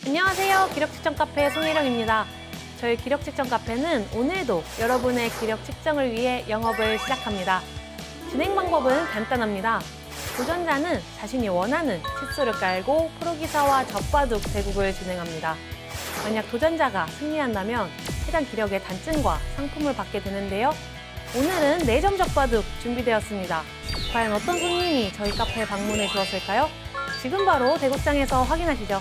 안녕하세요. 기력 측정 카페 송혜령입니다. 저희 기력 측정 카페는 오늘도 여러분의 기력 측정을 위해 영업을 시작합니다. 진행 방법은 간단합니다. 도전자는 자신이 원하는 치수를 깔고 프로기사와 젖바둑 대국을 진행합니다. 만약 도전자가 승리한다면 해당 기력의 단증과 상품을 받게 되는데요. 오늘은 4점 젖바둑 준비되었습니다. 과연 어떤 손님이 저희 카페에 방문해 주었을까요? 지금 바로 대국장에서 확인하시죠.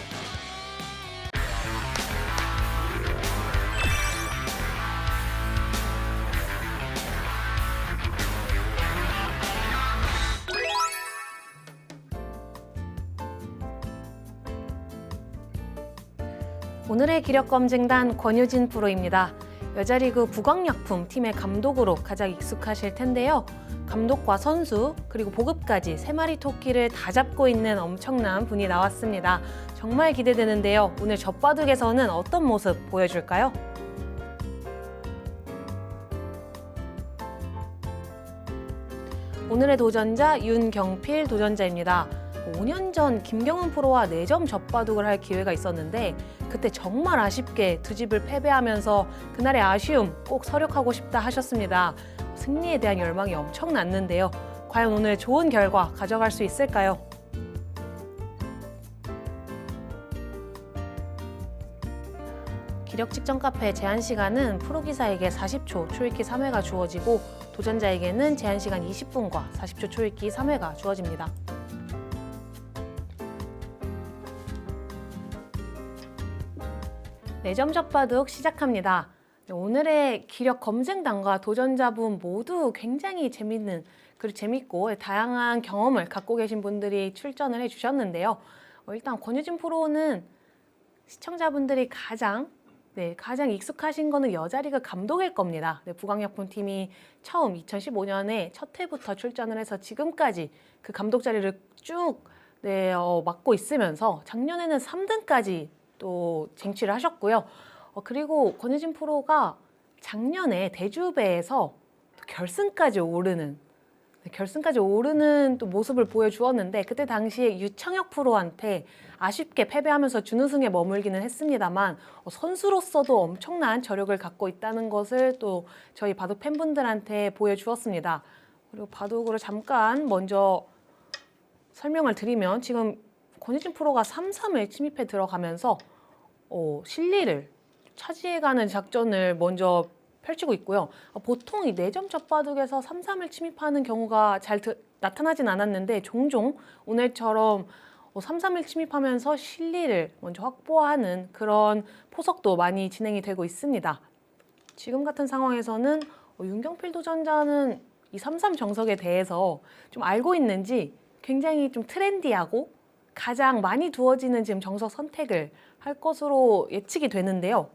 오늘의 기력검증단 권유진 프로입니다. 여자리그 부광약품 팀의 감독으로 가장 익숙하실 텐데요. 감독과 선수 그리고 보급까지 3마리 토끼를 다 잡고 있는 엄청난 분이 나왔습니다. 정말 기대되는데요. 오늘 젖바둑에서는 어떤 모습 보여줄까요? 오늘의 도전자 윤경필 도전자입니다. 5년 전 김경은 프로와 4점 젖바둑을 할 기회가 있었는데 그때 정말 아쉽게 2집을 패배하면서 그날의 아쉬움 꼭 서력하고 싶다 하셨습니다. 승리에 대한 열망이 엄청났는데요. 과연 오늘 좋은 결과 가져갈 수 있을까요? 기력 측정 카페 제한 시간은 프로기사에게 40초 초읽기 3회가 주어지고 도전자에게는 제한 시간 20분과 40초 초읽기 3회가 주어집니다. 네 점 젖바둑 시작합니다. 오늘의 기력 검증단과 도전자분 모두 굉장히 재밌고 다양한 경험을 갖고 계신 분들이 출전을 해주셨는데요. 일단 권유진 프로는 시청자분들이 가장 익숙하신 거는 여자리그 감독일 겁니다. 부광약품 팀이 처음 2015년에 첫 해부터 출전을 해서 지금까지 그 감독 자리를 쭉 맡고 있으면서 작년에는 3등까지 또 쟁취를 하셨고요. 그리고 권유진 프로가 작년에 대주배에서 결승까지 오르는 또 모습을 보여주었는데 그때 당시에 유창혁 프로한테 아쉽게 패배하면서 준우승에 머물기는 했습니다만 선수로서도 엄청난 저력을 갖고 있다는 것을 또 저희 바둑 팬분들한테 보여주었습니다. 그리고 바둑으로 잠깐 먼저 설명을 드리면 지금 권유진 프로가 3-3을 침입해 들어가면서 실리를 차지해가는 작전을 먼저 펼치고 있고요. 보통 이 4점 젖바둑에서 3-3을 침입하는 경우가 잘 나타나진 않았는데 종종 오늘처럼 3-3을 침입하면서 실리를 먼저 확보하는 그런 포석도 많이 진행이 되고 있습니다. 지금 같은 상황에서는 윤경필 도전자는 이 3-3 정석에 대해서 좀 알고 있는지 굉장히 좀 트렌디하고 가장 많이 두어지는 지금 정석 선택을 할 것으로 예측이 되는데요.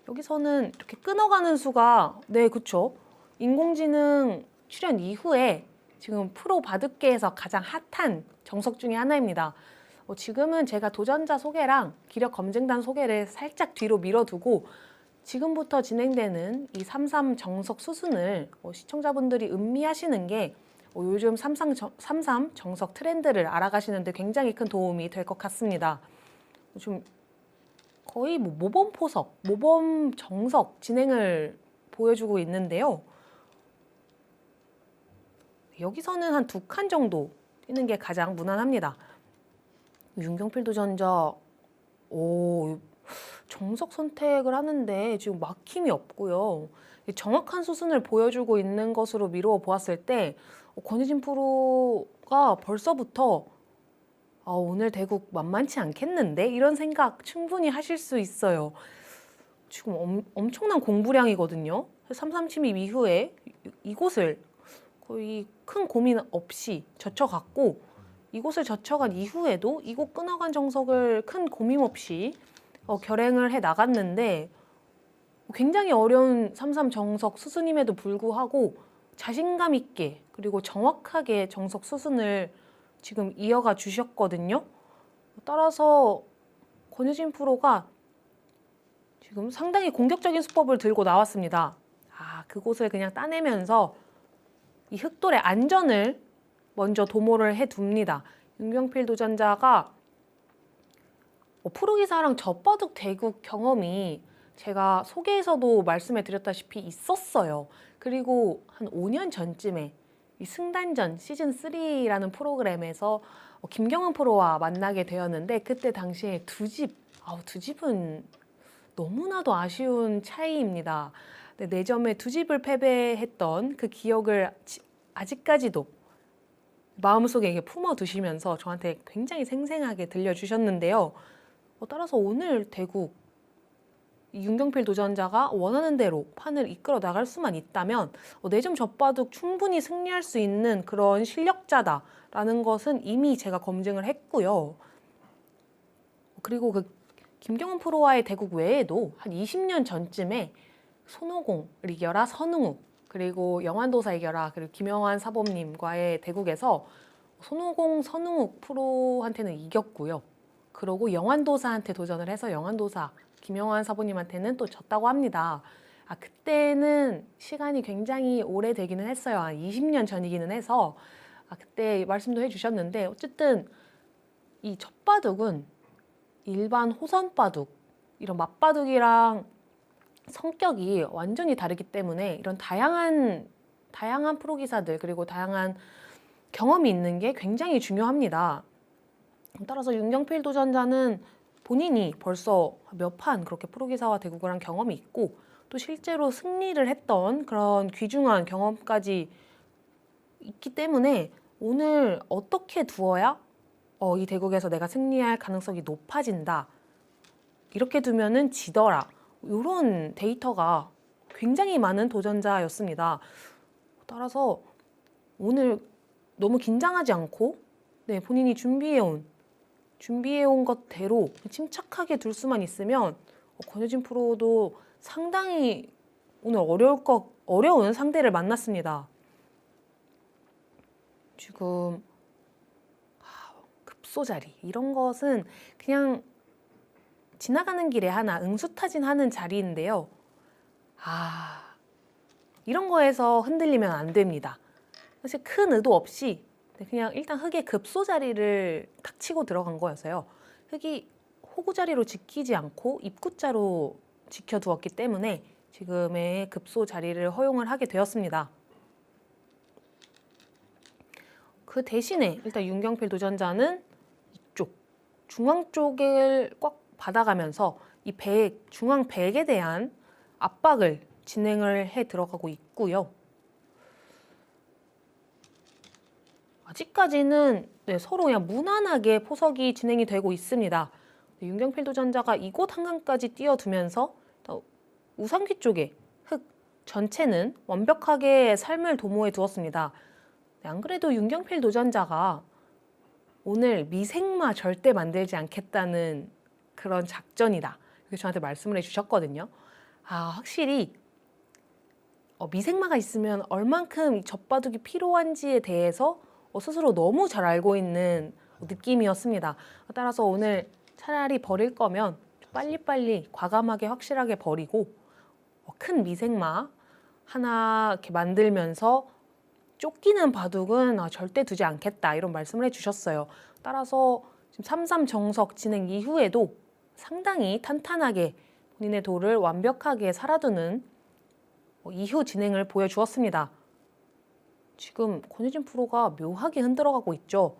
여기서는 이렇게 끊어가는 수가 그쵸. 인공지능 출현 이후에 지금 프로 바둑계에서 가장 핫한 정석 중에 하나입니다. 지금은 제가 도전자 소개랑 기력 검증단 소개를 살짝 뒤로 밀어두고 지금부터 진행되는 이 3-3 정석 수순을 시청자분들이 음미하시는 게 요즘 3-3 정석 트렌드를 알아가시는데 굉장히 큰 도움이 될 것 같습니다. 좀 거의 모범 포석, 모범 정석 진행을 보여주고 있는데요. 여기서는 한 2칸 정도 뛰는 게 가장 무난합니다. 윤경필 도전자, 정석 선택을 하는데 지금 막힘이 없고요. 정확한 수순을 보여주고 있는 것으로 미루어 보았을 때 권유진 프로가 벌써부터 오늘 대국 만만치 않겠는데? 이런 생각 충분히 하실 수 있어요. 지금 엄청난 공부량이거든요. 3-3 침입 이후에 이곳을 거의 큰 고민 없이 젖혀갔고 이곳을 젖혀간 이후에도 이곳 끊어간 정석을 큰 고민 없이 결행을 해 나갔는데 굉장히 어려운 3-3 정석 수순임에도 불구하고 자신감 있게 그리고 정확하게 정석 수순을 지금 이어가 주셨거든요. 따라서 권유진 프로가 지금 상당히 공격적인 수법을 들고 나왔습니다. 그곳을 그냥 따내면서 이 흑돌의 안전을 먼저 도모를 해둡니다. 윤경필 도전자가 프로기사랑 젖바둑 대국 경험이 제가 소개에서도 말씀해 드렸다시피 있었어요. 그리고 한 5년 전쯤에 이 승단전 시즌 3라는 프로그램에서 김경은 프로와 만나게 되었는데 그때 당시에 두 집은 너무나도 아쉬운 차이입니다. 네, 4점에 2집을 패배했던 그 기억을 아직까지도 마음속에 이게 품어두시면서 저한테 굉장히 생생하게 들려주셨는데요. 따라서 오늘 대국 윤경필 도전자가 원하는 대로 판을 이끌어 나갈 수만 있다면 4점 젖바둑 충분히 승리할 수 있는 그런 실력자다라는 것은 이미 제가 검증을 했고요. 그리고 그 김경은 프로와의 대국 외에도 한 20년 전쯤에 손오공을 이겨라 선웅욱, 그리고 영환도사 이겨라, 그리고 김영환 사범님과의 대국에서 손오공 선웅욱 프로한테는 이겼고요. 그러고 영환도사한테 도전을 해서 영환도사 김영환 사부님한테는 또 졌다고 합니다. 그때는 시간이 굉장히 오래되기는 했어요. 한 20년 전이기는 해서 그때 말씀도 해주셨는데 어쨌든 이 젖바둑은 일반 호선바둑, 이런 맞바둑이랑 성격이 완전히 다르기 때문에 이런 다양한 프로기사들 그리고 다양한 경험이 있는 게 굉장히 중요합니다. 따라서 윤경필 도전자는 본인이 벌써 몇 판 그렇게 프로기사와 대국을 한 경험이 있고 또 실제로 승리를 했던 그런 귀중한 경험까지 있기 때문에 오늘 어떻게 두어야 이 대국에서 내가 승리할 가능성이 높아진다, 이렇게 두면은 지더라, 이런 데이터가 굉장히 많은 도전자였습니다. 따라서 오늘 너무 긴장하지 않고 본인이 준비해온 것대로 침착하게 둘 수만 있으면 권효진 프로도 상당히 오늘 어려운 상대를 만났습니다. 지금 급소자리 이런 것은 그냥 지나가는 길에 하나 응수타진하는 자리인데요. 이런 거에서 흔들리면 안 됩니다. 사실 큰 의도 없이 그냥 일단 흙의 급소자리를 탁 치고 들어간 거였어요. 흙이 호구자리로 지키지 않고 입구자로 지켜두었기 때문에 지금의 급소자리를 허용을 하게 되었습니다. 그 대신에 일단 윤경필 도전자는 이쪽 중앙 쪽을 꽉 받아가면서 이 중앙 백에 대한 압박을 진행을 해 들어가고 있고요. 아직까지는 서로 그냥 무난하게 포석이 진행이 되고 있습니다. 윤경필 도전자가 이곳 한강까지 뛰어두면서 우상귀 쪽에 흙 전체는 완벽하게 삶을 도모해 두었습니다. 안 그래도 윤경필 도전자가 오늘 미생마 절대 만들지 않겠다는 그런 작전이다, 이렇게 저한테 말씀을 해주셨거든요. 확실히 미생마가 있으면 얼만큼 젖바둑이 필요한지에 대해서 스스로 너무 잘 알고 있는 느낌이었습니다. 따라서 오늘 차라리 버릴 거면 빨리빨리 과감하게 확실하게 버리고 큰 미생마 하나 이렇게 만들면서 쫓기는 바둑은 절대 두지 않겠다, 이런 말씀을 해주셨어요. 따라서 지금 3-3 정석 진행 이후에도 상당히 탄탄하게 본인의 도를 완벽하게 살아두는 이후 진행을 보여주었습니다. 지금 권효진 프로가 묘하게 흔들어가고 있죠.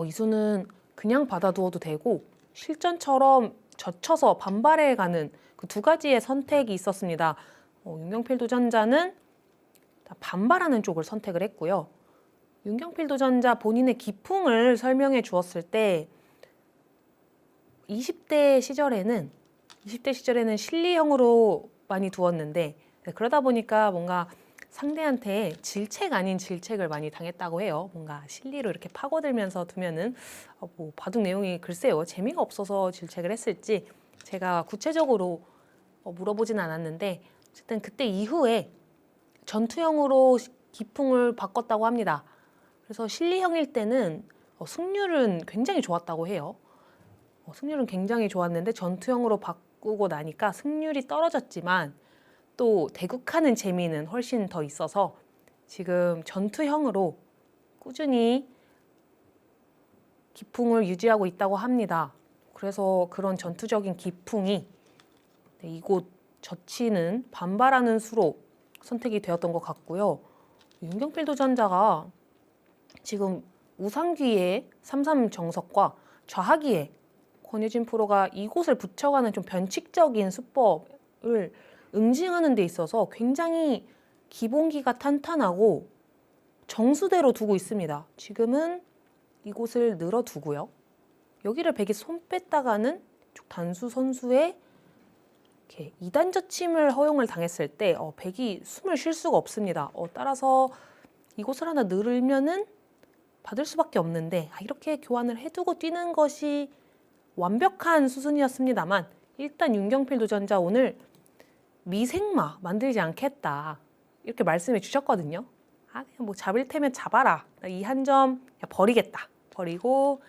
이수는 그냥 받아두어도 되고 실전처럼 젖혀서 반발해가는 그 두 가지의 선택이 있었습니다. 윤경필 도전자는 반발하는 쪽을 선택을 했고요. 윤경필 도전자 본인의 기풍을 설명해 주었을 때 20대 시절에는 실리형으로 많이 두었는데 그러다 보니까 뭔가 상대한테 질책 아닌 질책을 많이 당했다고 해요. 뭔가 실리로 이렇게 파고들면서 두면은 바둑 내용이 글쎄요, 재미가 없어서 질책을 했을지 제가 구체적으로 물어보진 않았는데 어쨌든 그때 이후에 전투형으로 기풍을 바꿨다고 합니다. 그래서 실리형일 때는 승률은 굉장히 좋았다고 해요. 승률은 굉장히 좋았는데 전투형으로 바꾸고 나니까 승률이 떨어졌지만 또 대국하는 재미는 훨씬 더 있어서 지금 전투형으로 꾸준히 기풍을 유지하고 있다고 합니다. 그래서 그런 전투적인 기풍이 이곳 젖히는 반발하는 수로 선택이 되었던 것 같고요. 윤경필 도전자가 지금 우상기의 33 정석과 좌하기에 권유진 프로가 이곳을 붙여가는 좀 변칙적인 수법을 응징하는 데 있어서 굉장히 기본기가 탄탄하고 정수대로 두고 있습니다. 지금은 이곳을 늘어두고요. 여기를 백이 손 뺐다가는 단수 선수의 이렇게 2단 젖힘을 허용을 당했을 때 백이 숨을 쉴 수가 없습니다. 따라서 이곳을 하나 늘면은 받을 수밖에 없는데 이렇게 교환을 해두고 뛰는 것이 완벽한 수순이었습니다만 일단 윤경필 도전자 오늘 미생마 만들지 않겠다 이렇게 말씀해 주셨거든요. 그냥 뭐 잡을 테면 잡아라. 이 한 점 버리겠다. 버리고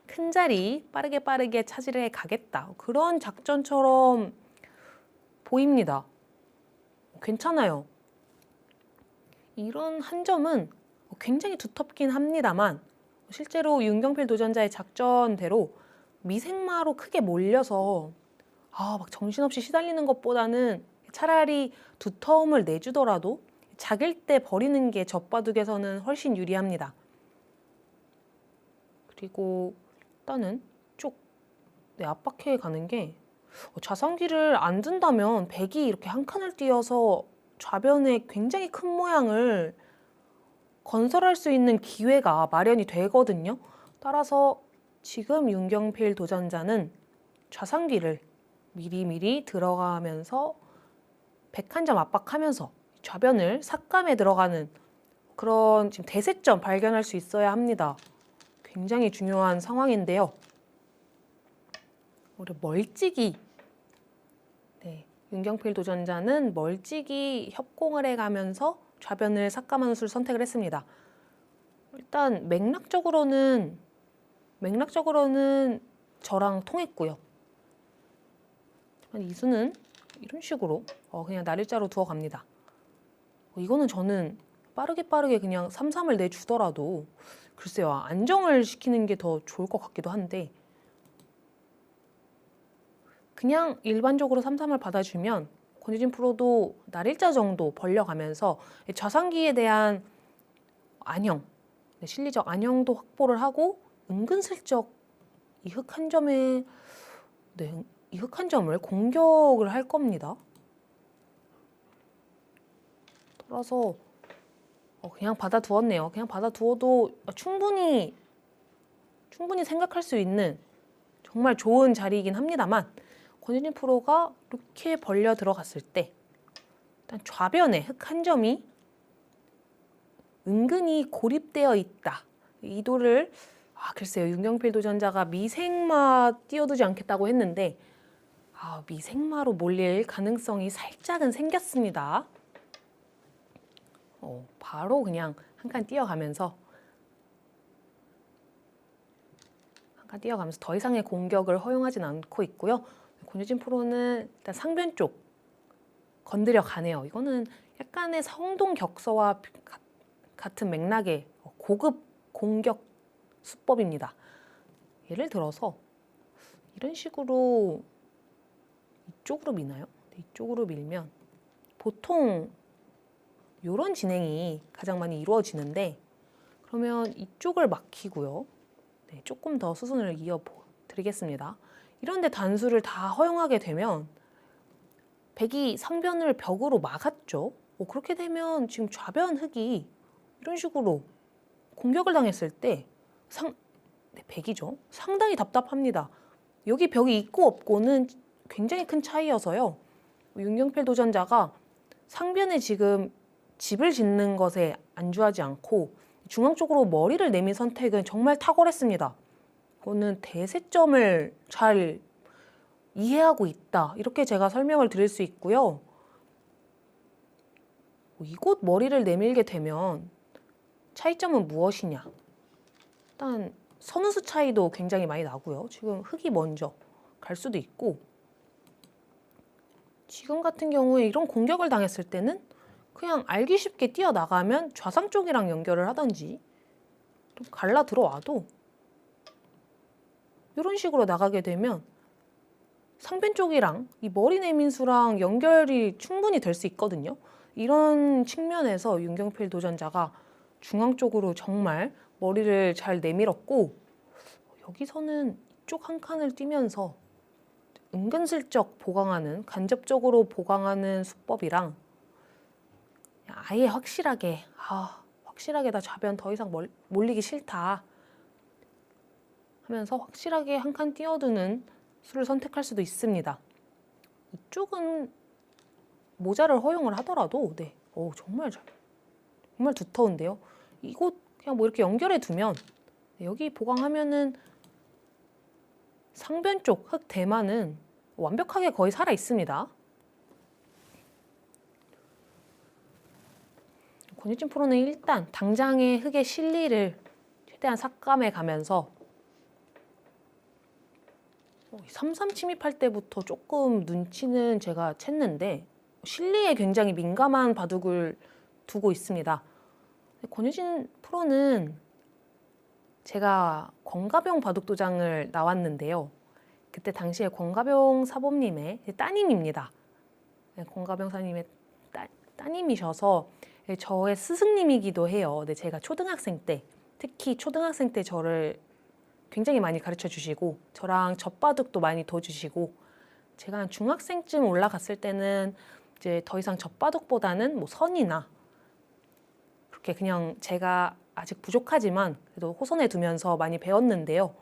큰 자리 빠르게 차지해 가겠다. 그런 작전처럼 보입니다. 괜찮아요. 이런 한 점은 굉장히 두텁긴 합니다만 실제로 윤경필 도전자의 작전대로 미생마로 크게 몰려서 막 정신없이 시달리는 것보다는 차라리 두터움을 내주더라도 작을 때 버리는 게 젖바둑에서는 훨씬 유리합니다. 그리고 일단은 쭉 압박해 가는 게 좌상기를 안 둔다면 백이 이렇게 한 칸을 띄어서 좌변에 굉장히 큰 모양을 건설할 수 있는 기회가 마련이 되거든요. 따라서 지금 윤경필 도전자는 좌상기를 미리미리 들어가면서 백 한 점 압박하면서 좌변을 삭감해 들어가는 그런 지금 대세점 발견할 수 있어야 합니다. 굉장히 중요한 상황인데요. 우리 멀찌기 윤경필 도전자는 멀찌기 협공을 해가면서 좌변을 삭감하는 수를 선택을 했습니다. 일단 맥락적으로는 저랑 통했고요. 이 수는 이런 식으로 그냥 날일자로 두어 갑니다. 이거는 저는 빠르게 그냥 3-3을 내주더라도 글쎄요, 안정을 시키는 게 더 좋을 것 같기도 한데 그냥 일반적으로 3-3을 받아주면 권유진 프로도 날일자 정도 벌려가면서 좌상기에 대한 안형, 실리적 안형도 확보를 하고 은근슬쩍 이 흙 한 점에 이 흙 한 점을 공격을 할 겁니다. 따라서 그냥 받아두었네요. 그냥 받아두어도 충분히 생각할 수 있는 정말 좋은 자리이긴 합니다만 권유진 프로가 이렇게 벌려 들어갔을 때 일단 좌변에 흙 한 점이 은근히 고립되어 있다. 이도를 글쎄요. 윤경필 도전자가 미생마 띄워두지 않겠다고 했는데 미생마로 몰릴 가능성이 살짝은 생겼습니다. 바로 그냥 한 칸 뛰어가면서 더 이상의 공격을 허용하진 않고 있고요. 권유진 프로는 일단 상변 쪽 건드려 가네요. 이거는 약간의 성동 격서와 같은 맥락의 고급 공격 수법입니다. 예를 들어서 이런 식으로 이쪽으로 미나요? 이쪽으로 밀면 보통 이런 진행이 가장 많이 이루어지는데 그러면 이쪽을 막히고요. 조금 더 수순을 이어드리겠습니다. 이런데 단수를 다 허용하게 되면 백이 상변을 벽으로 막았죠. 그렇게 되면 지금 좌변 흙이 이런 식으로 공격을 당했을 때 백이죠. 상당히 답답합니다. 여기 벽이 있고 없고는 굉장히 큰 차이여서요. 윤경필 도전자가 상변에 지금 집을 짓는 것에 안주하지 않고 중앙 쪽으로 머리를 내민 선택은 정말 탁월했습니다. 이거는 대세점을 잘 이해하고 있다. 이렇게 제가 설명을 드릴 수 있고요. 이곳 머리를 내밀게 되면 차이점은 무엇이냐? 일단 선우수 차이도 굉장히 많이 나고요. 지금 흙이 먼저 갈 수도 있고 지금 같은 경우에 이런 공격을 당했을 때는 그냥 알기 쉽게 뛰어나가면 좌상 쪽이랑 연결을 하든지 좀 갈라 들어와도 이런 식으로 나가게 되면 상변 쪽이랑 이 머리 내민수랑 연결이 충분히 될 수 있거든요. 이런 측면에서 윤경필 도전자가 중앙 쪽으로 정말 머리를 잘 내밀었고, 여기서는 이쪽 한 칸을 뛰면서 은근슬쩍 보강하는, 간접적으로 보강하는 수법이랑 아예 확실하게 나 좌변 더 이상 몰리기 싫다 하면서 확실하게 한 칸 뛰어드는 수를 선택할 수도 있습니다. 이쪽은 모자를 허용을 하더라도 정말 두터운데요. 이곳 그냥 뭐 이렇게 연결해 두면 여기 보강하면은 상변 쪽 흙 대만은 완벽하게 거의 살아 있습니다. 권유진 프로는 일단 당장의 흙의 실리를 최대한 삭감해 가면서 3-3 침입할 때부터 조금 눈치는 제가 챘는데 실리에 굉장히 민감한 바둑을 두고 있습니다. 권유진 프로는 제가 권가병 바둑도장을 나왔는데요. 그때 당시에 권가병 사범님의 따님입니다. 권가병 사님의 따님이셔서 저의 스승님이기도 해요. 제가 초등학생 때, 특히 초등학생 때 저를 굉장히 많이 가르쳐 주시고 저랑 젖바둑도 많이 둬주시고, 제가 한 중학생쯤 올라갔을 때는 이제 더 이상 젖바둑보다는 뭐 선이나 그렇게 그냥 제가 아직 부족하지만 그래도 호선에 두면서 많이 배웠는데요.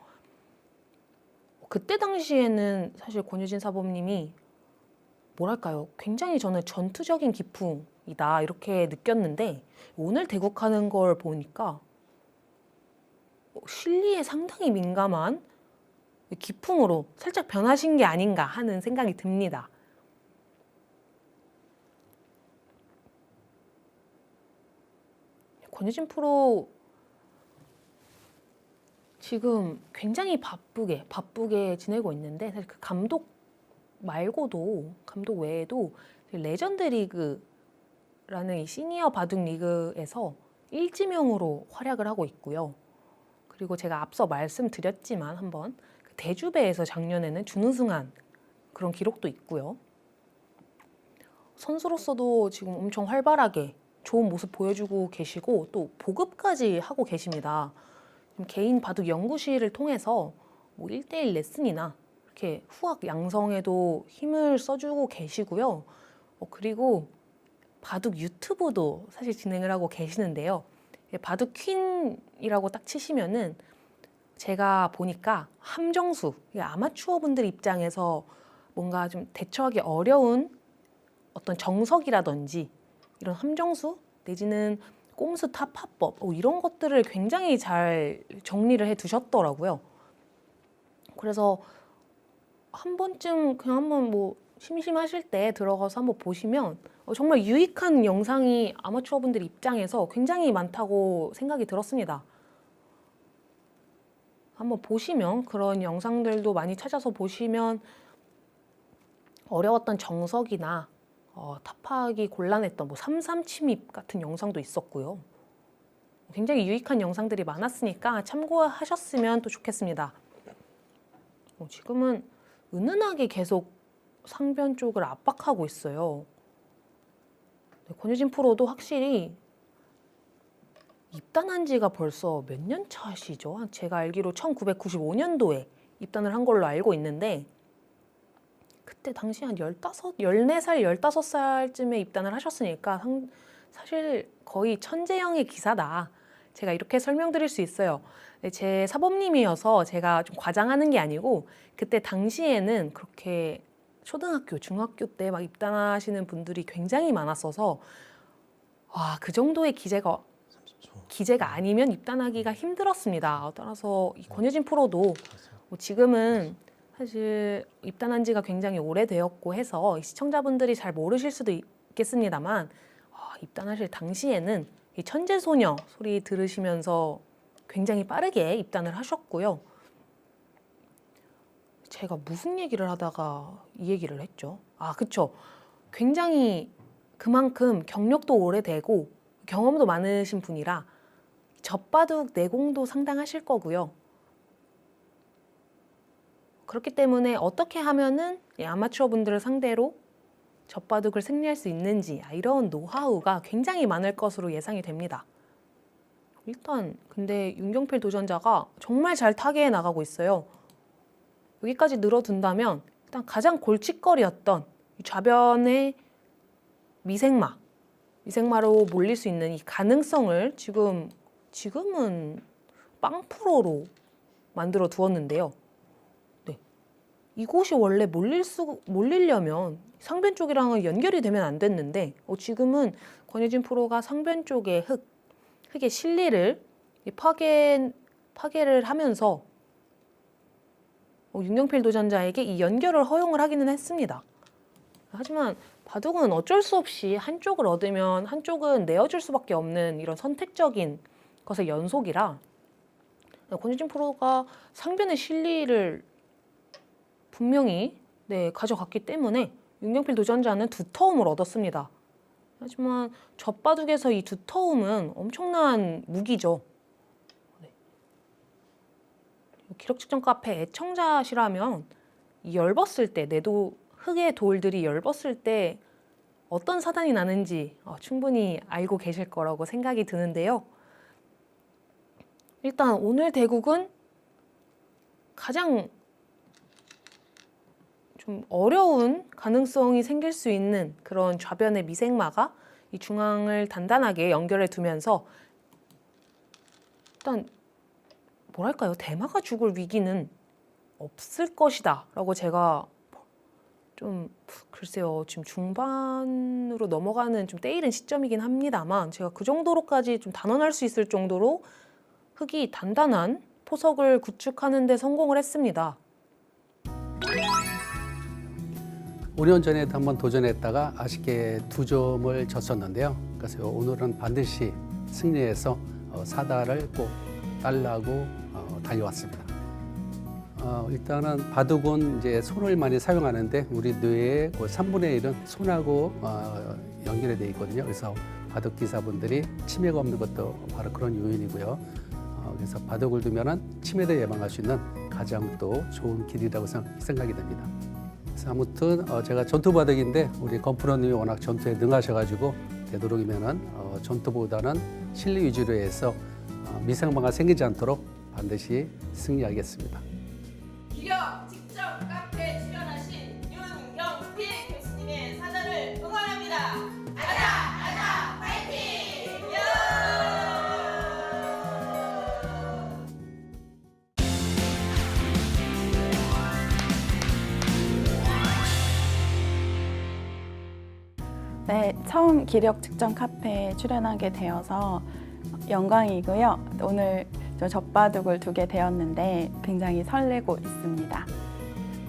그때 당시에는 사실 권유진 사범님이 뭐랄까요, 굉장히 저는 전투적인 기풍이다 이렇게 느꼈는데, 오늘 대국하는 걸 보니까 실리에 상당히 민감한 기풍으로 살짝 변하신 게 아닌가 하는 생각이 듭니다. 권유진 프로 지금 굉장히 바쁘게 지내고 있는데, 사실 그 감독 외에도 레전드 리그라는 이 시니어 바둑 리그에서 일지명으로 활약을 하고 있고요. 그리고 제가 앞서 말씀드렸지만 한번 그 대주배에서 작년에는 준우승한 그런 기록도 있고요. 선수로서도 지금 엄청 활발하게 좋은 모습 보여주고 계시고 또 보급까지 하고 계십니다. 개인 바둑 연구실을 통해서 뭐 1대1 레슨이나 이렇게 후학 양성에도 힘을 써주고 계시고요. 그리고 바둑 유튜브도 사실 진행을 하고 계시는데요. 바둑 퀸이라고 딱 치시면은 제가 보니까 함정수, 아마추어 분들 입장에서 뭔가 좀 대처하기 어려운 어떤 정석이라든지 이런 함정수 내지는 꼼수 타파법 이런 것들을 굉장히 잘 정리를 해 두셨더라고요. 그래서 한 번쯤 그냥 한번 뭐 심심하실 때 들어가서 한번 보시면 정말 유익한 영상이 아마추어 분들 입장에서 굉장히 많다고 생각이 들었습니다. 한번 보시면 그런 영상들도 많이 찾아서 보시면 어려웠던 정석이나 타파하기 곤란했던 뭐 3-3 침입 같은 영상도 있었고요. 굉장히 유익한 영상들이 많았으니까 참고하셨으면 또 좋겠습니다. 지금은 은은하게 계속 상변 쪽을 압박하고 있어요. 권유진 프로도 확실히 입단한 지가 벌써 몇 년 차시죠? 제가 알기로 1995년도에 입단을 한 걸로 알고 있는데, 그때 당시 한 14살, 15살쯤에 입단을 하셨으니까 사실 거의 천재형의 기사다. 제가 이렇게 설명드릴 수 있어요. 제 사범님이어서 제가 좀 과장하는 게 아니고, 그때 당시에는 그렇게 초등학교, 중학교 때 막 입단하시는 분들이 굉장히 많았어서 그 정도의 기재가 아니면 입단하기가 힘들었습니다. 따라서 이 권유진 프로도 지금은 사실 입단한 지가 굉장히 오래되었고 해서 시청자분들이 잘 모르실 수도 있겠습니다만, 입단하실 당시에는 이 천재소녀 소리 들으시면서 굉장히 빠르게 입단을 하셨고요. 제가 무슨 얘기를 하다가 이 얘기를 했죠? 그쵸. 굉장히 그만큼 경력도 오래되고 경험도 많으신 분이라 젖바둑 내공도 상당하실 거고요. 그렇기 때문에 어떻게 하면은 아마추어 분들을 상대로 젖바둑을 승리할 수 있는지 이런 노하우가 굉장히 많을 것으로 예상이 됩니다. 일단 근데 윤경필 도전자가 정말 잘 타개해 나가고 있어요. 여기까지 늘어둔다면 일단 가장 골칫거리였던 이 좌변의 미생마로 몰릴 수 있는 이 가능성을 지금은 빵프로로 만들어 두었는데요. 네. 이곳이 원래 몰리려면 상변 쪽이랑은 연결이 되면 안 됐는데 지금은 권혜진 프로가 상변 쪽의 흙의 실리를 파괴를 하면서 윤경필 도전자에게 이 연결을 허용을 하기는 했습니다. 하지만 바둑은 어쩔 수 없이 한쪽을 얻으면 한쪽은 내어줄 수밖에 없는 이런 선택적인 것의 연속이라 권혜진 프로가 상변의 실리를 분명히 가져갔기 때문에 윤경필 도전자는 두터움을 얻었습니다. 하지만 젖바둑에서 이 두터움은 엄청난 무기죠. 기록 측정 카페 애청자시라면 넓었을 때 흙의 돌들이 넓었을 때 어떤 사단이 나는지 충분히 알고 계실 거라고 생각이 드는데요. 일단 오늘 대국은 가장 좀 어려운 가능성이 생길 수 있는 그런 좌변의 미생마가 이 중앙을 단단하게 연결해 두면서 일단 뭐랄까요? 대마가 죽을 위기는 없을 것이다 라고 제가 좀 글쎄요, 지금 중반으로 넘어가는 좀 때이른 시점이긴 합니다만 제가 그 정도로까지 좀 단언할 수 있을 정도로 흙이 단단한 포석을 구축하는 데 성공을 했습니다. 5년 전에도 한번 도전했다가 아쉽게 2점을 졌었는데요. 그래서 오늘은 반드시 승리해서 사다를 꼭 따려고 달려왔습니다. 일단은 바둑은 이제 손을 많이 사용하는데 우리 뇌의 3분의 1은 손하고 연결이 되어 있거든요. 그래서 바둑 기사분들이 치매가 없는 것도 바로 그런 요인이고요. 그래서 바둑을 두면은 치매도 예방할 수 있는 가장 또 좋은 길이라고 생각이 됩니다. 그래서 아무튼 제가 전투 바둑인데 우리 건프로님이 워낙 전투에 능하셔가지고 되도록이면은 전투보다는 실리 위주로 해서 미생마가 생기지 않도록 반드시 승리하겠습니다. 기력 직접 카페에 출연하신 윤경필 교수님의 사단을 응원합니다. 아자 파이팅! 네, 처음 기력 측정 카페에 출연하게 되어서 영광이고요. 오늘 저 젖바둑을 두게 되었는데 굉장히 설레고 있습니다.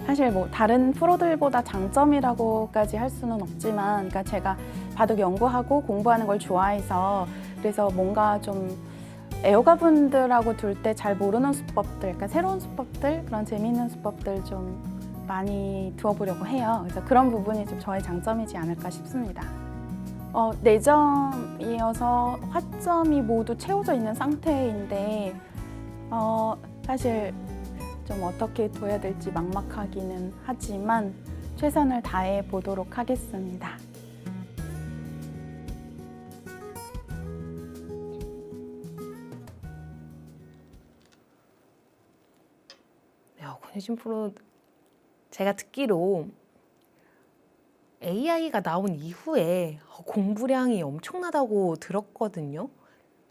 사실 뭐 다른 프로들보다 장점이라고까지 할 수는 없지만, 그러니까 제가 바둑 연구하고 공부하는 걸 좋아해서 그래서 뭔가 좀 애호가분들하고 둘 때 잘 모르는 수법들, 그러니까 새로운 수법들, 그런 재미있는 수법들 좀 많이 두어보려고 해요. 그래서 그런 부분이 좀 저의 장점이지 않을까 싶습니다. 4점이어서 화점이 모두 채워져 있는 상태인데 사실 좀 어떻게 둬야 될지 막막하기는 하지만 최선을 다해 보도록 하겠습니다. 권혜진 프로 제가 듣기로 AI가 나온 이후에 공부량이 엄청나다고 들었거든요.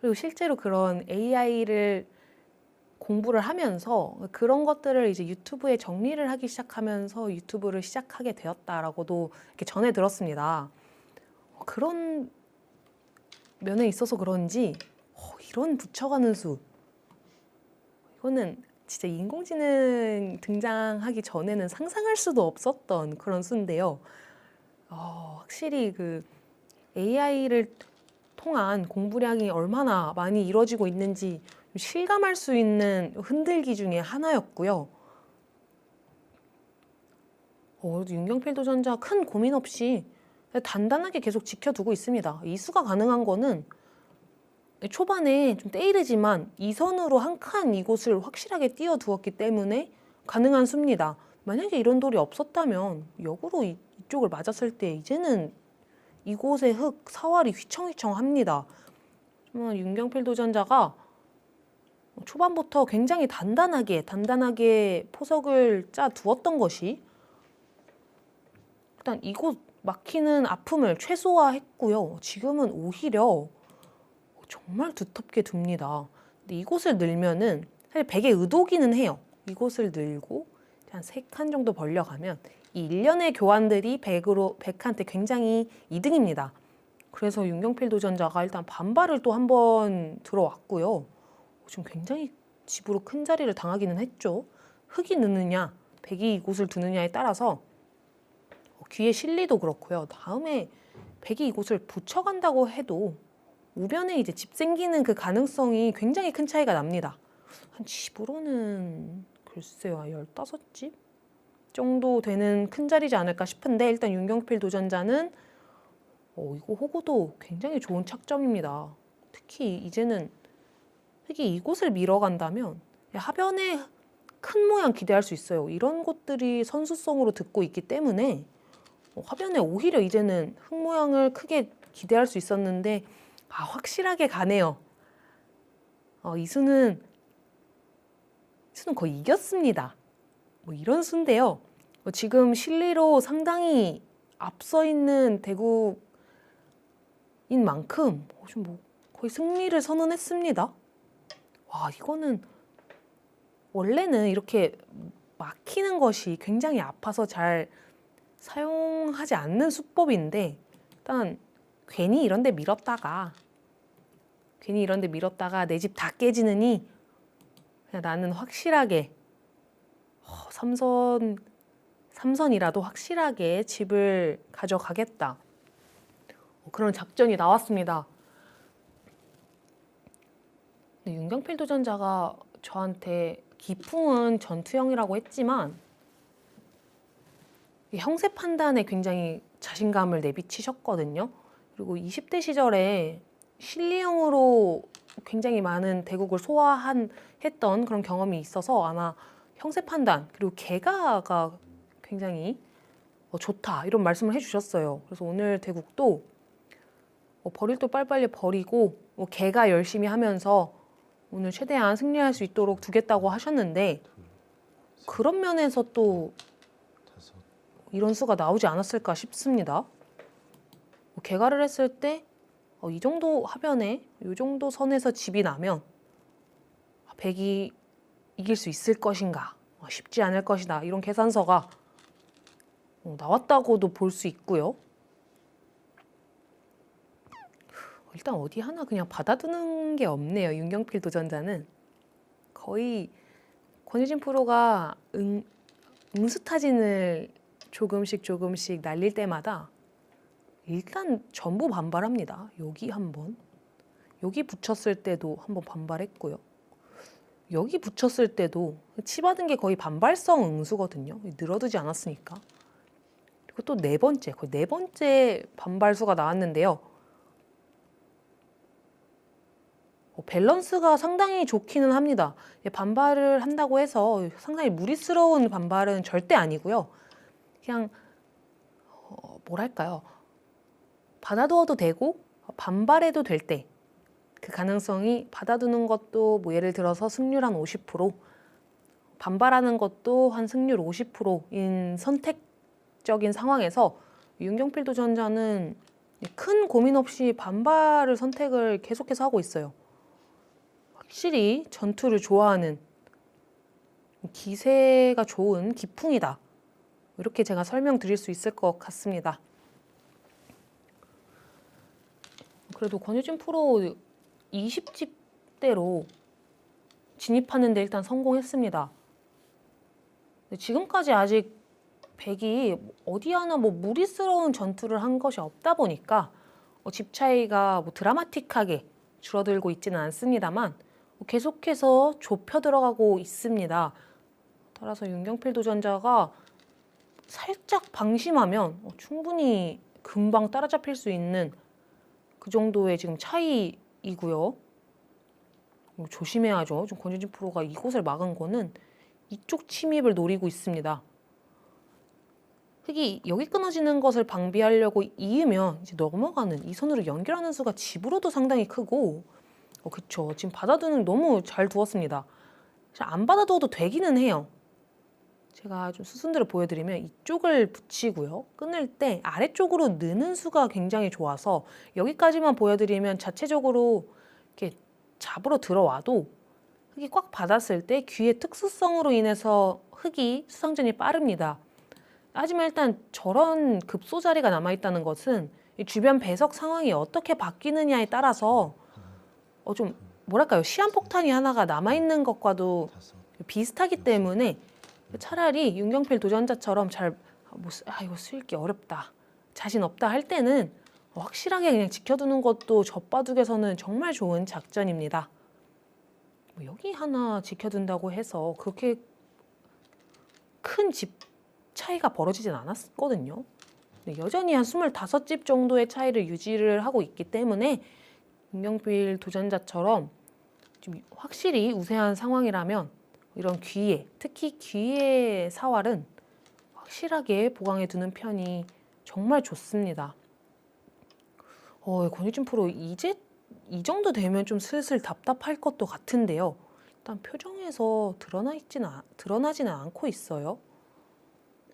그리고 실제로 그런 AI를 공부를 하면서 그런 것들을 이제 유튜브에 정리를 하기 시작하면서 유튜브를 시작하게 되었다라고도 이렇게 전해 들었습니다. 그런 면에 있어서 그런지 이런 붙여가는 수, 이거는 진짜 인공지능 등장하기 전에는 상상할 수도 없었던 그런 수인데요. 확실히 그 AI를 통한 공부량이 얼마나 많이 이루어지고 있는지 실감할 수 있는 흔들기 중에 하나였고요. 윤경필 도전자 큰 고민 없이 단단하게 계속 지켜두고 있습니다. 이 수가 가능한 거는 초반에 좀 때이르지만 2선으로 한 칸 이곳을 확실하게 띄워두었기 때문에 가능한 수입니다. 만약에 이런 돌이 없었다면 역으로 이쪽을 맞았을 때 이제는 이곳의 흙 사활이 휘청휘청합니다. 정말 윤경필 도전자가 초반부터 굉장히 단단하게 포석을 짜 두었던 것이 일단 이곳 막히는 아픔을 최소화했고요. 지금은 오히려 정말 두텁게 둡니다. 근데 이곳을 늘면은 사실 백의 의도기는 해요. 이곳을 늘고 한 3칸 정도 벌려가면 이 일련의 교환들이 백한테 굉장히 이득입니다. 그래서 윤경필 도전자가 일단 반발을 또 한 번 들어왔고요. 지금 굉장히 집으로 큰 자리를 당하기는 했죠. 흙이 느느냐, 백이 이곳을 두느냐에 따라서 귀의 실리도 그렇고요. 다음에 백이 이곳을 붙여간다고 해도 우변에 이제 집 생기는 그 가능성이 굉장히 큰 차이가 납니다. 한 집으로는 글쎄요, 15집 정도 되는 큰 자리지 않을까 싶은데 일단 윤경필 도전자는 이거 호구도 굉장히 좋은 착점입니다. 특히 이제는 흙이 이곳을 밀어간다면 하변에 큰 모양 기대할 수 있어요. 이런 곳들이 선수성으로 듣고 있기 때문에 화변에 오히려 이제는 흙 모양을 크게 기대할 수 있었는데 확실하게 가네요. 이 수는 거의 이겼습니다. 이런 수인데요. 지금 실리로 상당히 앞서 있는 대국인 만큼 좀 거의 승리를 선언했습니다. 와, 이거는 원래는 이렇게 막히는 것이 굉장히 아파서 잘 사용하지 않는 수법인데 일단 괜히 이런 데 밀었다가 내 집 다 깨지느니 그냥 나는 확실하게 삼선이라도 확실하게 집을 가져가겠다. 그런 작전이 나왔습니다. 윤경필 도전자가 저한테 기풍은 전투형이라고 했지만 형세 판단에 굉장히 자신감을 내비치셨거든요. 그리고 20대 시절에 실리형으로 굉장히 많은 대국을 했던 그런 경험이 있어서 아마 형세 판단 그리고 개가가 굉장히 좋다 이런 말씀을 해주셨어요. 그래서 오늘 대국도 버릴 또 빨리빨리 버리고 개가 열심히 하면서 오늘 최대한 승리할 수 있도록 두겠다고 하셨는데 그런 면에서 또 이런 수가 나오지 않았을까 싶습니다. 개가를 했을 때 이 정도 하변에 이 정도 선에서 집이 나면 백이 이길 수 있을 것인가 쉽지 않을 것이다 이런 계산서가 나왔다고도 볼 수 있고요. 일단 어디 하나 그냥 받아두는 게 없네요. 윤경필 도전자는 거의 권유진 프로가 응수타진을 조금씩 날릴 때마다 일단 전부 반발합니다. 여기 한번, 여기 붙였을 때도 한번 반발했고요. 여기 붙였을 때도 치받은 게 거의 반발성 응수거든요. 늘어두지 않았으니까. 그리고 또 네 번째 반발수가 나왔는데요. 밸런스가 상당히 좋기는 합니다. 반발을 한다고 해서 상당히 무리스러운 반발은 절대 아니고요. 그냥 뭐랄까요. 받아두어도 되고 반발해도 될 때 그 가능성이 받아두는 것도 예를 들어서 승률 한 50%, 반발하는 것도 한 승률 50%인 선택적인 상황에서 윤경필 도전자는 큰 고민 없이 반발을 선택을 계속해서 하고 있어요. 확실히 전투를 좋아하는 기세가 좋은 기풍이다. 이렇게 제가 설명드릴 수 있을 것 같습니다. 그래도 권유진 프로 20집대로 진입하는 데 일단 성공했습니다. 지금까지 아직 백이 어디 하나 무리스러운 전투를 한 것이 없다 보니까 집 차이가 드라마틱하게 줄어들고 있지는 않습니다만 계속해서 좁혀 들어가고 있습니다. 따라서 윤경필 도전자가 살짝 방심하면 충분히 금방 따라잡힐 수 있는 그 정도의 지금 차이이고요. 조심해야죠. 지금 권유진 프로가 이곳을 막은 거는 이쪽 침입을 노리고 있습니다. 흙이 여기 끊어지는 것을 방비하려고 이으면 이제 넘어가는 이 선으로 연결하는 수가 집으로도 상당히 크고 그쵸. 지금 받아두는 너무 잘 두었습니다. 안 받아둬도 되기는 해요. 제가 좀 수순들을 보여드리면 이쪽을 붙이고요. 끊을 때 아래쪽으로 느는 수가 굉장히 좋아서 여기까지만 보여드리면 자체적으로 이렇게 잡으러 들어와도 흙이 꽉 받았을 때 귀의 특수성으로 인해서 흙이 수상전이 빠릅니다. 하지만 일단 저런 급소 자리가 남아있다는 것은 이 주변 배석 상황이 어떻게 바뀌느냐에 따라서 좀 뭐랄까요, 시한폭탄이 하나가 남아있는 것과도 비슷하기 때문에 차라리 윤경필 도전자처럼 이거 쓸기 어렵다, 자신 없다 할 때는 확실하게 그냥 지켜두는 것도 젖바둑에서는 정말 좋은 작전입니다. 여기 하나 지켜둔다고 해서 그렇게 큰 집 차이가 벌어지진 않았거든요. 여전히 한 25집 정도의 차이를 유지를 하고 있기 때문에 윤경필 도전자처럼 좀 확실히 우세한 상황이라면 이런 귀에, 특히 귀의 사활은 확실하게 보강해 두는 편이 정말 좋습니다. 권유진 프로 이제 이 정도 되면 좀 슬슬 답답할 것도 같은데요. 일단 표정에서 드러나지는 않고 있어요.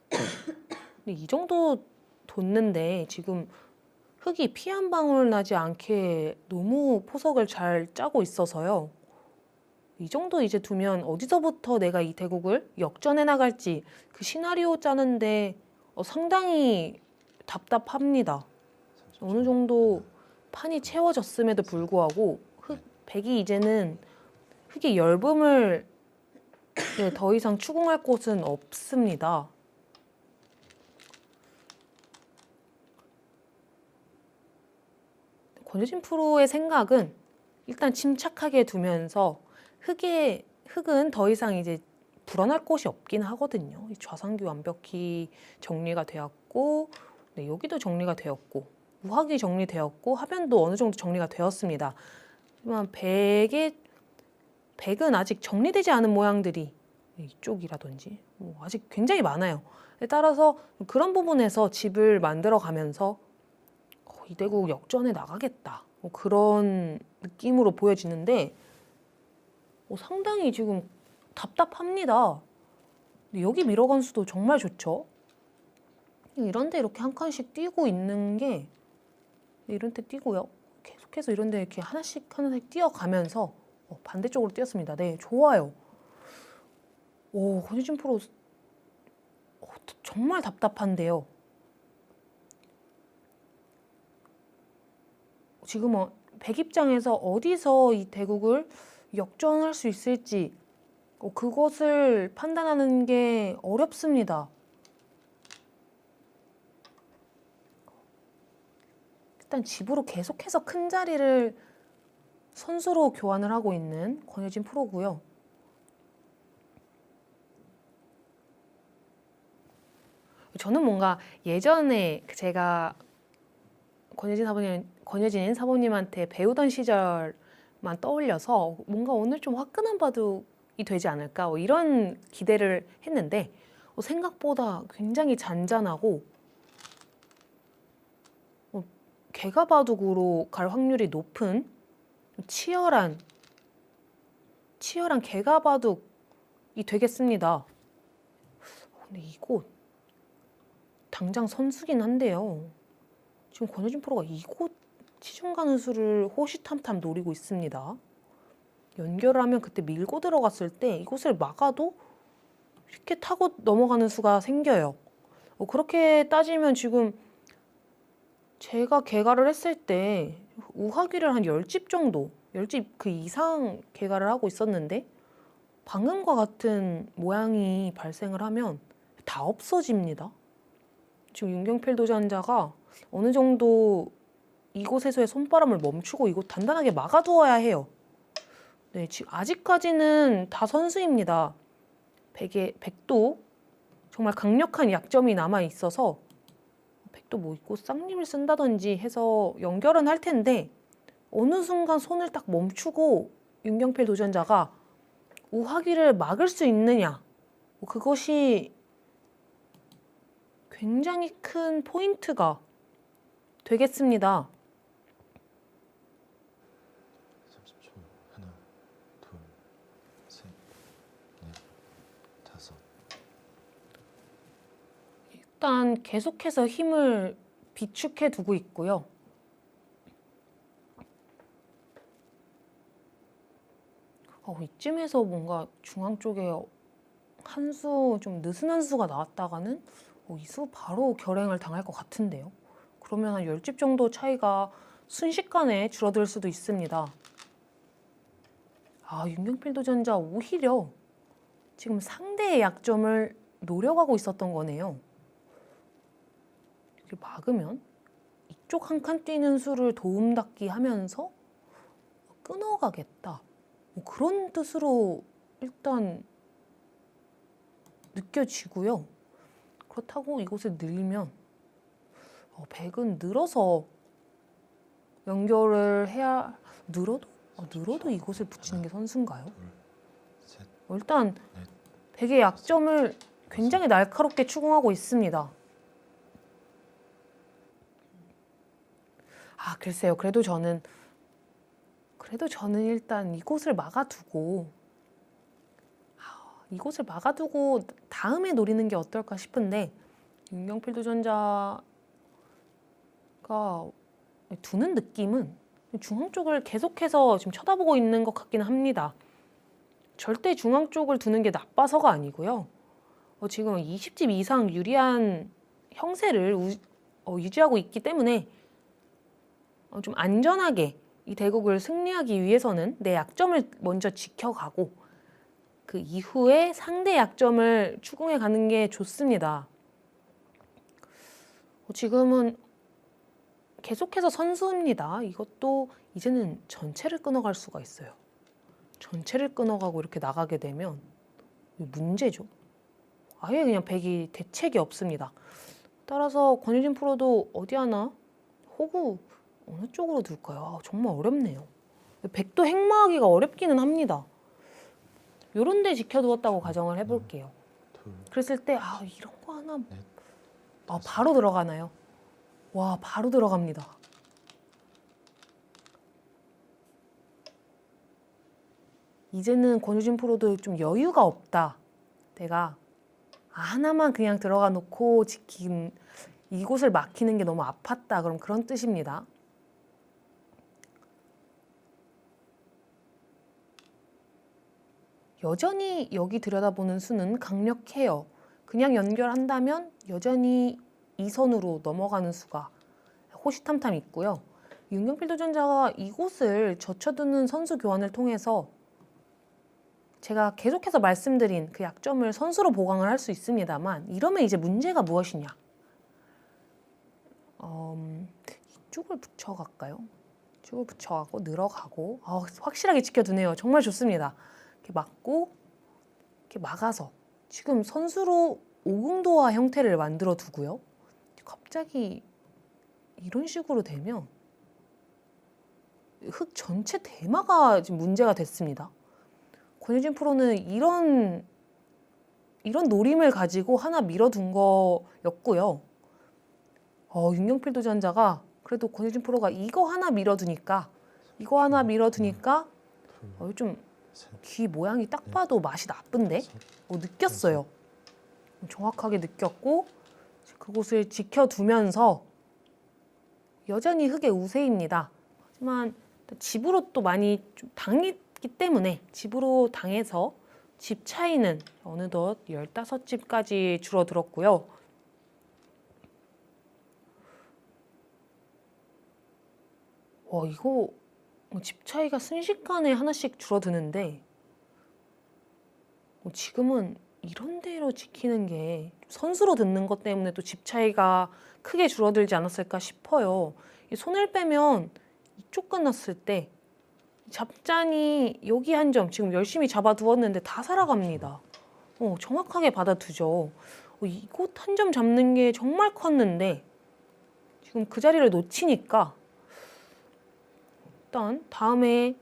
근데 이 정도 뒀는데 지금 흙이 피 한 방울 나지 않게 너무 포석을 잘 짜고 있어서요. 이 정도 이제 두면 어디서부터 내가 이 대국을 역전해 나갈지 그 시나리오 짜는데 상당히 답답합니다. 어느 정도 판이 채워졌음에도 불구하고 백이 이제는 흙의 열범을 더 이상 추궁할 곳은 없습니다. 권유진 프로의 생각은 일단 침착하게 두면서 흙은 더 이상 이제 불어날 곳이 없긴 하거든요. 좌상귀 완벽히 정리가 되었고, 네, 여기도 정리가 되었고, 우학이 정리되었고, 하변도 어느 정도 정리가 되었습니다. 하지만 백은 아직 정리되지 않은 모양들이 이쪽이라든지 아직 굉장히 많아요. 따라서 그런 부분에서 집을 만들어 가면서 이 대국 역전해 나가겠다, 그런 느낌으로 보여지는데 상당히 지금 답답합니다. 여기 밀어간 수도 정말 좋죠. 이런데 이렇게 한 칸씩 뛰고 있는 게, 이런 데 뛰고요. 계속해서 이런데 이렇게 하나씩 뛰어가면서 반대쪽으로 뛰었습니다. 네, 좋아요. 권유진 프로 정말 답답한데요. 지금 백 입장에서 어디서 이 대국을 역전할 수 있을지 그것을 판단하는 게 어렵습니다. 일단 집으로 계속해서 큰 자리를 선수로 교환을 하고 있는 권유진 프로고요. 저는 뭔가 예전에 제가 권유진 사모님한테 배우던 시절만 떠올려서 뭔가 오늘 좀 화끈한 바둑이 되지 않을까 이런 기대를 했는데 생각보다 굉장히 잔잔하고 개가 바둑으로 갈 확률이 높은 치열한 개가 바둑이 되겠습니다. 근데 이곳 당장 선수긴 한데요. 지금 권유진 프로가 이곳 치중 가는 수를 호시탐탐 노리고 있습니다. 연결을 하면 그때 밀고 들어갔을 때 이곳을 막아도 쉽게 타고 넘어가는 수가 생겨요. 그렇게 따지면 지금 제가 개가를 했을 때 우하기를 한 10집 정도, 10집 그 이상 개가를 하고 있었는데 방금과 같은 모양이 발생을 하면 다 없어집니다. 지금 윤경필 도전자가 어느 정도 이곳에서의 손바람을 멈추고 이곳 단단하게 막아두어야 해요. 네, 지금 아직까지는 다 선수입니다. 백도 정말 강력한 약점이 남아 있어서 백도 뭐 있고 쌍림을 쓴다든지 해서 연결은 할 텐데 어느 순간 손을 딱 멈추고 윤경필 도전자가 우하기를 막을 수 있느냐, 그것이 굉장히 큰 포인트가 되겠습니다. 30초. 하나, 둘, 셋, 넷, 다섯. 일단 계속해서 힘을 비축해 두고 있고요. 이쯤에서 뭔가 중앙 쪽에 한 수 좀 느슨한 수가 나왔다가는 이 수 바로 결행을 당할 것 같은데요. 그러면 한 10집 정도 차이가 순식간에 줄어들 수도 있습니다. 윤경필 도전자 오히려 지금 상대의 약점을 노려가고 있었던 거네요. 이렇게 막으면 이쪽 한 칸 뛰는 수를 도움닫기 하면서 끊어가겠다. 뭐 그런 뜻으로 일단 느껴지고요. 그렇다고 이곳을 늘면 백은 늘어서 연결을 해야 늘어도 이곳을 붙이는 게 선수인가요? 둘, 셋, 일단 넷. 백의 약점을 굉장히 날카롭게 추궁하고 있습니다. 글쎄요. 그래도 저는 일단 이곳을 막아두고 다음에 노리는 게 어떨까 싶은데 윤경필 도전자가 두는 느낌은 중앙 쪽을 계속해서 지금 쳐다보고 있는 것 같기는 합니다. 절대 중앙 쪽을 두는 게 나빠서가 아니고요. 지금 20집 이상 유리한 형세를 유지하고 있기 때문에 좀 안전하게 이 대국을 승리하기 위해서는 내 약점을 먼저 지켜가고 그 이후에 상대 약점을 추궁해 가는 게 좋습니다. 지금은 계속해서 선수입니다. 이것도 이제는 전체를 끊어갈 수가 있어요. 전체를 끊어가고 이렇게 나가게 되면 문제죠. 아예 그냥 백이 대책이 없습니다. 따라서 권유진 프로도 어디 하나 호구 어느 쪽으로 둘까요? 정말 어렵네요. 백도 행마하기가 어렵기는 합니다. 요런 데 지켜두었다고 가정을 해볼게요. 둘, 그랬을 때 이런 거 하나 넷, 바로 들어가나요? 와, 바로 들어갑니다. 이제는 권유진 프로도 좀 여유가 없다. 내가 하나만 그냥 들어가 놓고 지킨 이곳을 막히는 게 너무 아팠다. 그럼 그런 뜻입니다. 여전히 여기 들여다보는 수는 강력해요. 그냥 연결한다면 여전히 2선으로 넘어가는 수가 호시탐탐 있고요. 윤경필 도전자가 이곳을 젖혀두는 선수 교환을 통해서 제가 계속해서 말씀드린 그 약점을 선수로 보강을 할 수 있습니다만 이러면 이제 문제가 무엇이냐. 이쪽을 붙여갈까요? 이쪽을 붙여가고 늘어가고 확실하게 지켜두네요. 정말 좋습니다. 이렇게 막고 이렇게 막아서 지금 선수로 오궁도화 형태를 만들어 두고요. 갑자기 이런 식으로 되면 흙 전체 대마가 지금 문제가 됐습니다. 권유진 프로는 이런 노림을 가지고 하나 밀어둔 거였고요. 윤경필 도전자가 그래도 권유진 프로가 이거 하나 밀어두니까 좀 귀 모양이 딱 봐도 맛이 나쁜데? 느꼈어요. 정확하게 느꼈고 그곳을 지켜두면서 여전히 흙의 우세입니다. 하지만 집으로 또 많이 좀 당했기 때문에 집으로 당해서 집 차이는 어느덧 15집까지 줄어들었고요. 이거 집 차이가 순식간에 하나씩 줄어드는데 지금은 이런 대로 지키는 게 선수로 듣는 것 때문에 또 집 차이가 크게 줄어들지 않았을까 싶어요. 손을 빼면 이쪽 끝났을 때 잡잔이 여기 한 점 지금 열심히 잡아두었는데 다 살아갑니다. 정확하게 받아두죠. 이곳 한 점 잡는 게 정말 컸는데 지금 그 자리를 놓치니까 일단 다음에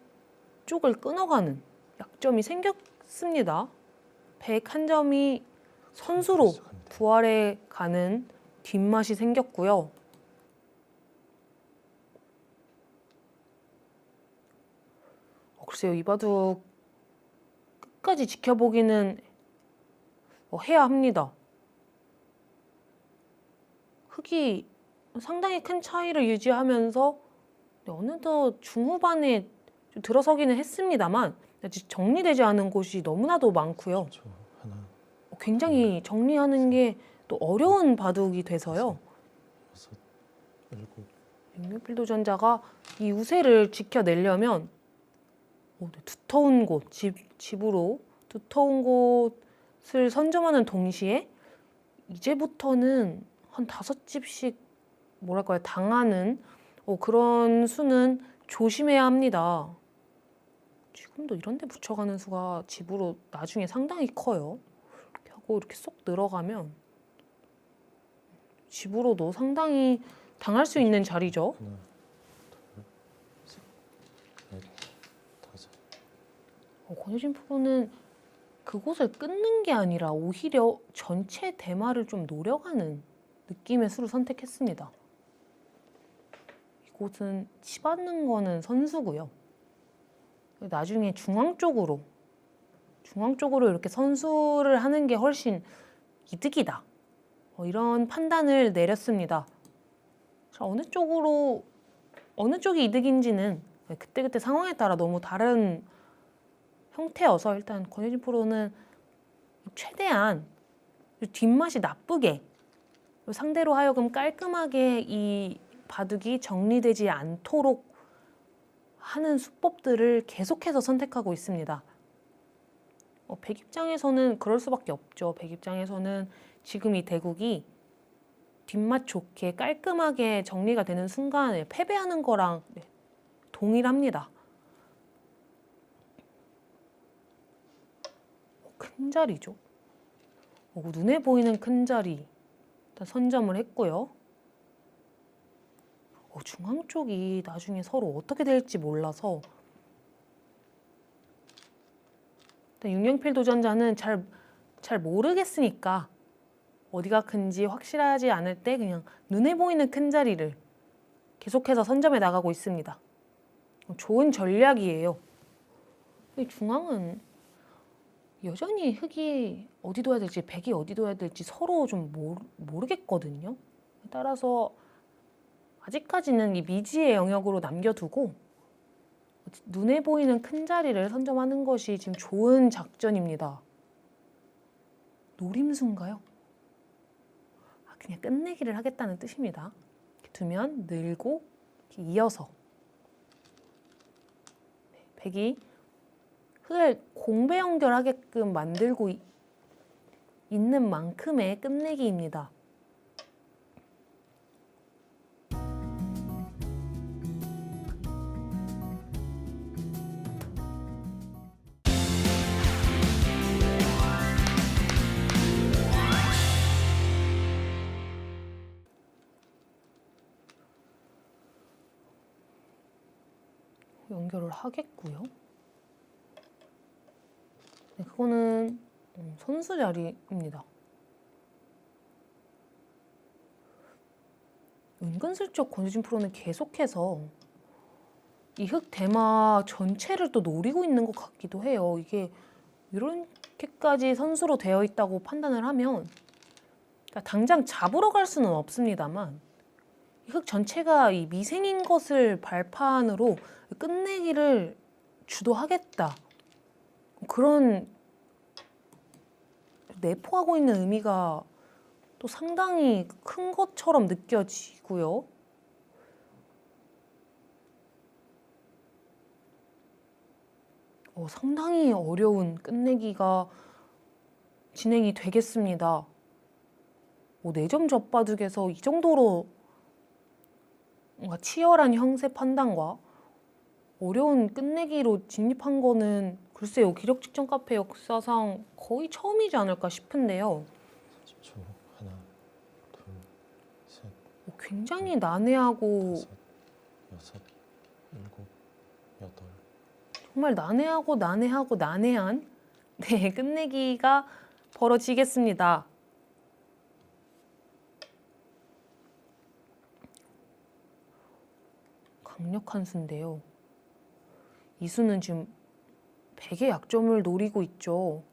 쪽을 끊어가는 약점이 생겼습니다. 백 한 점이 선수로 부활해 가는 뒷맛이 생겼고요. 글쎄요, 이 바둑 끝까지 지켜보기는 해야 합니다. 흙이 상당히 큰 차이를 유지하면서 어느덧 중후반에 좀 들어서기는 했습니다만 아직 정리되지 않은 곳이 너무나도 많고요. 초 하나, 굉장히 정리하는 게 또 어려운 바둑이 돼서요. 여섯, 일곱, 윤경필 도전자가 이 우세를 지켜내려면 두터운 곳, 집으로 두터운 곳을 선점하는 동시에 이제부터는 한 5집씩 뭐랄까요, 당하는 그런 수는 조심해야 합니다. 지금도 이런 데 붙여가는 수가 집으로 나중에 상당히 커요. 이렇게 하고 이렇게 쏙 늘어가면 집으로도 상당히 당할 수 있는 자리죠. 하나, 둘, 셋, 넷, 다섯. 권효진 프로는 그곳을 끊는 게 아니라 오히려 전체 대마를 좀 노려가는 느낌의 수를 선택했습니다. 이곳은 치받는 거는 선수고요. 나중에 중앙 쪽으로 이렇게 선수를 하는 게 훨씬 이득이다. 이런 판단을 내렸습니다. 자, 어느 쪽이 이득인지는 그때그때 상황에 따라 너무 다른 형태여서 일단 권효진 프로는 최대한 뒷맛이 나쁘게 상대로 하여금 깔끔하게 이 바둑이 정리되지 않도록 하는 수법들을 계속해서 선택하고 있습니다. 백 입장에서는 그럴 수밖에 없죠. 백 입장에서는 지금 이 대국이 뒷맛 좋게 깔끔하게 정리가 되는 순간에 패배하는 거랑 동일합니다. 큰 자리죠. 눈에 보이는 큰 자리 일단 선점을 했고요. 중앙 쪽이 나중에 서로 어떻게 될지 몰라서 일단 윤경필 도전자는 잘 모르겠으니까 어디가 큰지 확실하지 않을 때 그냥 눈에 보이는 큰 자리를 계속해서 선점해 나가고 있습니다. 좋은 전략이에요. 중앙은 여전히 흙이 어디 둬야 될지 백이 어디 둬야 될지 서로 좀 모르겠거든요. 따라서 아직까지는 이 미지의 영역으로 남겨두고 눈에 보이는 큰 자리를 선점하는 것이 지금 좋은 작전입니다. 노림수인가요? 그냥 끝내기를 하겠다는 뜻입니다. 이렇게 두면 늘고 이렇게 이어서 백이 흙을 공배 연결하게끔 만들고 있는 만큼의 끝내기입니다. 연결을 하겠고요. 네, 그거는 선수 자리입니다. 은근슬쩍 권효진 프로는 계속해서 이 흙 대마 전체를 또 노리고 있는 것 같기도 해요. 이게 이렇게까지 선수로 되어 있다고 판단을 하면 그러니까 당장 잡으러 갈 수는 없습니다만 이 흙 전체가 이 미생인 것을 발판으로 끝내기를 주도하겠다. 그런 내포하고 있는 의미가 또 상당히 큰 것처럼 느껴지고요. 상당히 어려운 끝내기가 진행이 되겠습니다. 4점 젖바둑에서 이 정도로 뭔가 치열한 형세 판단과 어려운 끝내기로 진입한 거는 글쎄요, 기력 측정 카페 역사상 거의 처음이지 않을까 싶은데요. 10초 하나, 둘, 셋, 굉장히 난해하고 다섯, 여섯, 일곱, 여덟. 정말 난해하고 난해한 끝내기가 벌어지겠습니다. 강력한 수인데요. 이 수는 지금 백의 약점을 노리고 있죠.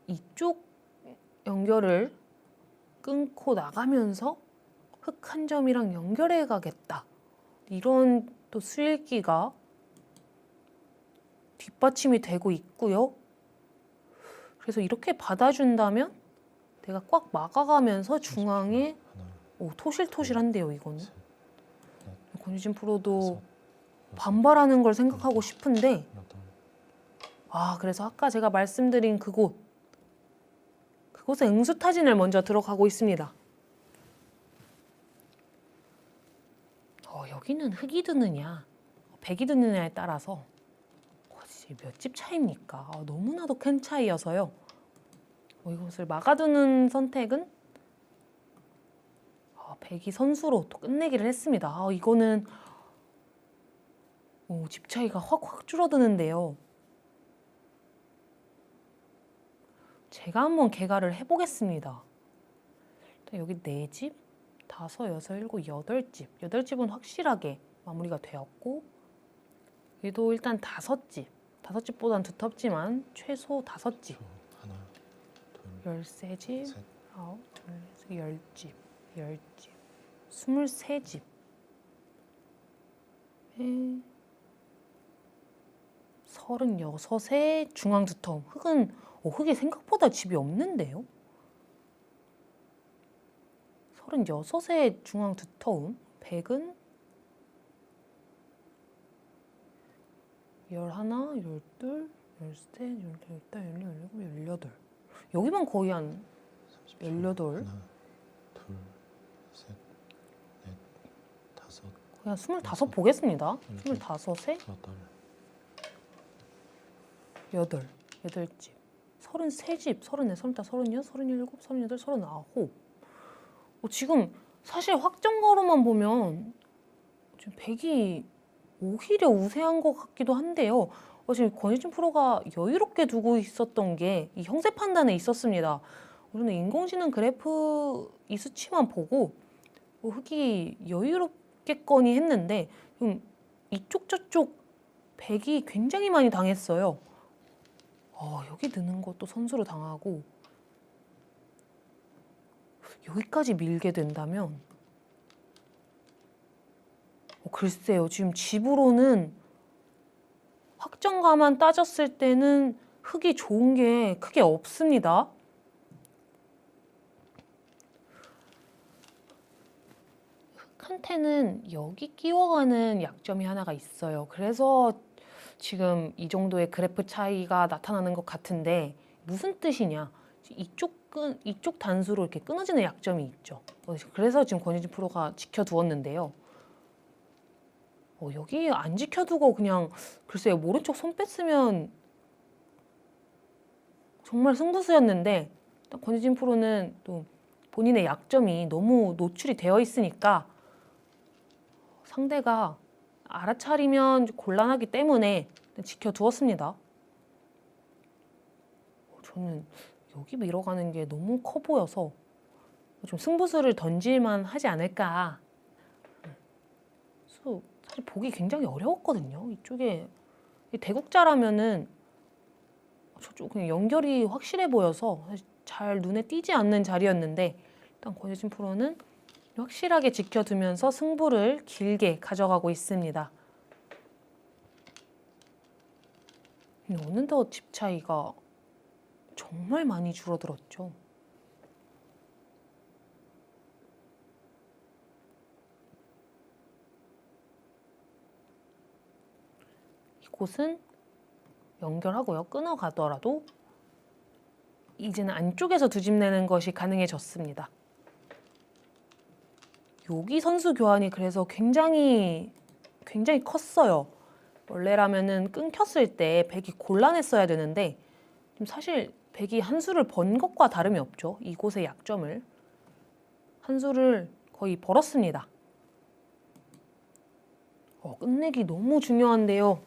이쪽 연결을 끊고 나가면서 흑 한 점이랑 연결해 가겠다. 이런 또 수일기가 뒷받침이 되고 있고요. 그래서 이렇게 받아준다면 내가 꽉 막아가면서 중앙에 하나, 토실토실한데요, 이거는. 셋, 권유진 프로도 다섯, 반발하는 걸 생각하고 싶은데 여덟, 그래서 아까 제가 말씀드린 그곳에 응수타진을 먼저 들어가고 있습니다. 여기는 흑이 드느냐 백이 드느냐에 따라서 몇 집 차이입니까? 너무나도 큰 차이여서요. 이것을 막아두는 선택은 백이 선수로 또 끝내기를 했습니다. 이거는 집 차이가 확 줄어드는데요. 제가 한번 개가를 해보겠습니다. 여기 4집, 5, 6, 7, 8집. 8집은 확실하게 마무리가 되었고 얘도 일단 5집. 5집보단 두텁지만 최소 5집. 하나, 둘, 13집, 셋. 9, 10집, 10집, 23집. 36의 중앙 두텀. 흑이 생각보다 집이 없는데요? 36의 중앙 두터움. 백은 11, 12, 13, 14, 15, 16, 17. 여기만 거의 한 18. 하나, 둘, 셋, 넷, 다섯, 그냥 25 보겠습니다. 25에 여덟, 8집, 33집, 34, 35, 36, 37, 38, 39. 지금 사실 확정가로만 보면 지금 백이 오히려 우세한 것 같기도 한데요. 지금 권유진 프로가 여유롭게 두고 있었던 게 이 형세 판단에 있었습니다. 우리는 인공지능 그래프 이 수치만 보고 흑이 여유롭겠거니 했는데 이쪽 저쪽 백이 굉장히 많이 당했어요. 여기 드는 것도 선수로 당하고 여기까지 밀게 된다면 글쎄요. 지금 집으로는 확정가만 따졌을 때는 흑이 좋은 게 크게 없습니다. 흑한테는 여기 끼워가는 약점이 하나가 있어요. 그래서 지금 이 정도의 그래프 차이가 나타나는 것 같은데 무슨 뜻이냐? 이쪽 단수로 이렇게 끊어지는 약점이 있죠. 그래서 지금 권유진 프로가 지켜두었는데요. 여기 안 지켜두고 그냥 글쎄요 모른 척 손 뺐으면 정말 승부수였는데 권유진 프로는 또 본인의 약점이 너무 노출이 되어 있으니까 상대가 알아차리면 곤란하기 때문에 지켜두었습니다. 저는 여기 밀어가는 게 너무 커 보여서 좀 승부수를 던질만 하지 않을까. 사실 보기 굉장히 어려웠거든요. 이쪽에 대국자라면은 저쪽 그냥 연결이 확실해 보여서 잘 눈에 띄지 않는 자리였는데 일단 권유진 프로는 확실하게 지켜두면서 승부를 길게 가져가고 있습니다. 어느덧 집 차이가 정말 많이 줄어들었죠. 이곳은 연결하고요. 끊어가더라도 이제는 안쪽에서 두 집 내는 것이 가능해졌습니다. 여기 선수 교환이 그래서 굉장히 컸어요. 원래라면은 끊겼을 때 백이 곤란했어야 되는데 사실 백이 한 수를 번 것과 다름이 없죠. 이곳의 약점을 한 수를 거의 벌었습니다. 끝내기 너무 중요한데요.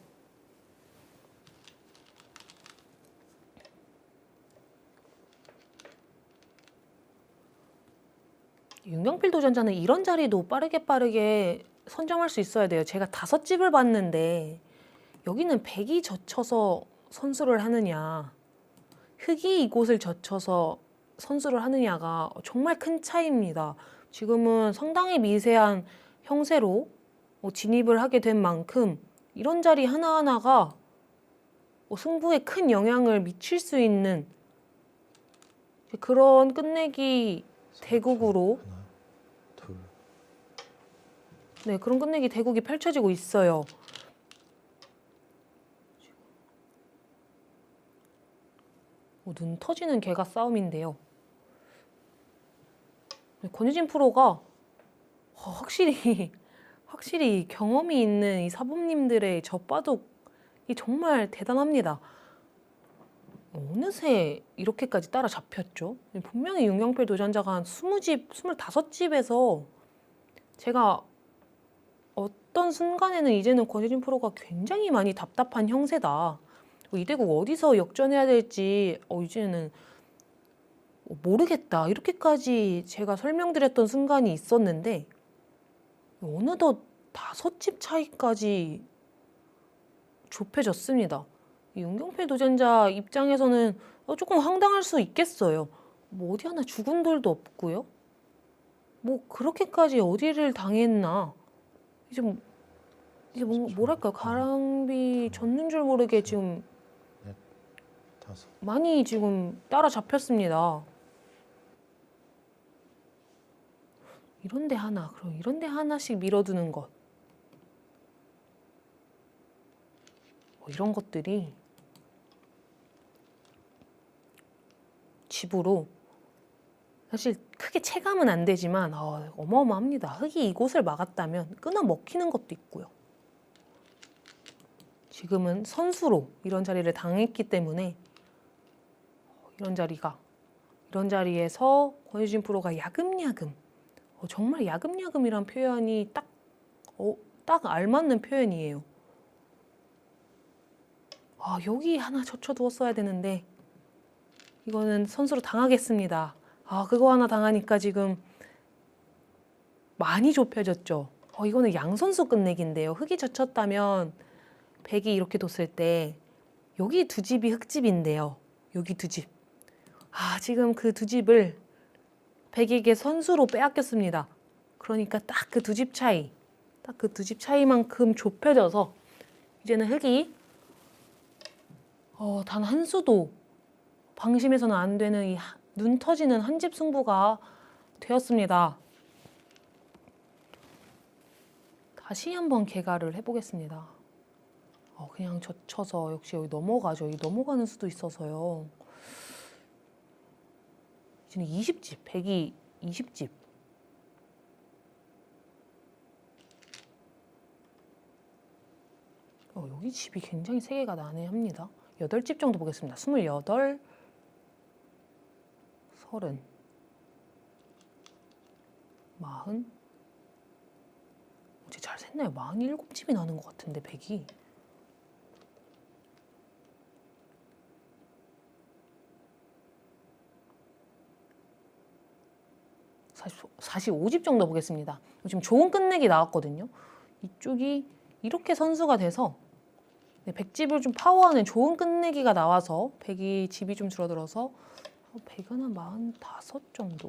윤경필 도전자는 이런 자리도 빠르게 선점할 수 있어야 돼요. 제가 5집을 봤는데 여기는 백이 젖혀서 선수를 하느냐, 흙이 이곳을 젖혀서 선수를 하느냐가 정말 큰 차이입니다. 지금은 상당히 미세한 형세로 진입을 하게 된 만큼 이런 자리 하나하나가 승부에 큰 영향을 미칠 수 있는 그런 끝내기 대국으로 하나, 둘, 네, 그런 끝내기 대국이 펼쳐지고 있어요. 눈 터지는 개가 싸움인데요. 네, 권유진 프로가 확실히 경험이 있는 이 사범님들의 젖바둑이 정말 대단합니다. 어느새 이렇게까지 따라잡혔죠. 분명히 윤경필 도전자가 한 20집, 25집에서 제가 어떤 순간에는 이제는 권유진 프로가 굉장히 많이 답답한 형세다. 이 대국 어디서 역전해야 될지 이제는 모르겠다. 이렇게까지 제가 설명드렸던 순간이 있었는데 어느덧 5집 차이까지 좁혀졌습니다. 윤경필 도전자 입장에서는 조금 황당할 수 있겠어요. 뭐 어디 하나 죽은 돌도 없고요. 뭐 그렇게까지 어디를 당했나. 이제 뭐랄까요. 가랑비 젖는 줄 모르게 지금 다섯, 많이 지금 따라잡혔습니다. 이런데 하나, 그럼 이런데 하나씩 밀어두는 것. 이런 것들이 집으로 사실 크게 체감은 안 되지만 어마어마합니다. 흙이 이곳을 막았다면 끊어 먹히는 것도 있고요. 지금은 선수로 이런 자리를 당했기 때문에 이런 자리에서 권유진 프로가 야금야금 정말 야금야금이란 표현이 딱 알맞는 표현이에요. 여기 하나 젖혀두었어야 되는데 이거는 선수로 당하겠습니다. 그거 하나 당하니까 지금 많이 좁혀졌죠. 이거는 양 선수 끝내기인데요. 흙이 젖혔다면 백이 이렇게 뒀을 때 여기 2집이 흙집인데요. 여기 2집. 지금 그 2집을 백에게 선수로 빼앗겼습니다. 그러니까 딱 그 2집 차이, 딱 그 2집 차이만큼 좁혀져서 이제는 흙이 단 한 수도 방심해서는 안 되는 이 눈 터지는 한 집 승부가 되었습니다. 다시 한번 개가를 해보겠습니다. 그냥 젖혀서 역시 여기 넘어가죠. 여기 넘어가는 수도 있어서요. 이제는 20집, 100이 20집. 여기 집이 굉장히 세개가 난해합니다. 8집 정도 보겠습니다. 28, 30, 40. 어제 잘 샜나요? 47집이 나는 것 같은데 100이. 사실 45집 정도 보겠습니다. 지금 좋은 끝내기 나왔거든요. 이쪽이 이렇게 선수가 돼서 100집을 좀 파워하는 좋은 끝내기가 나와서 100이 집이 좀 줄어들어서 100은 한 45 정도?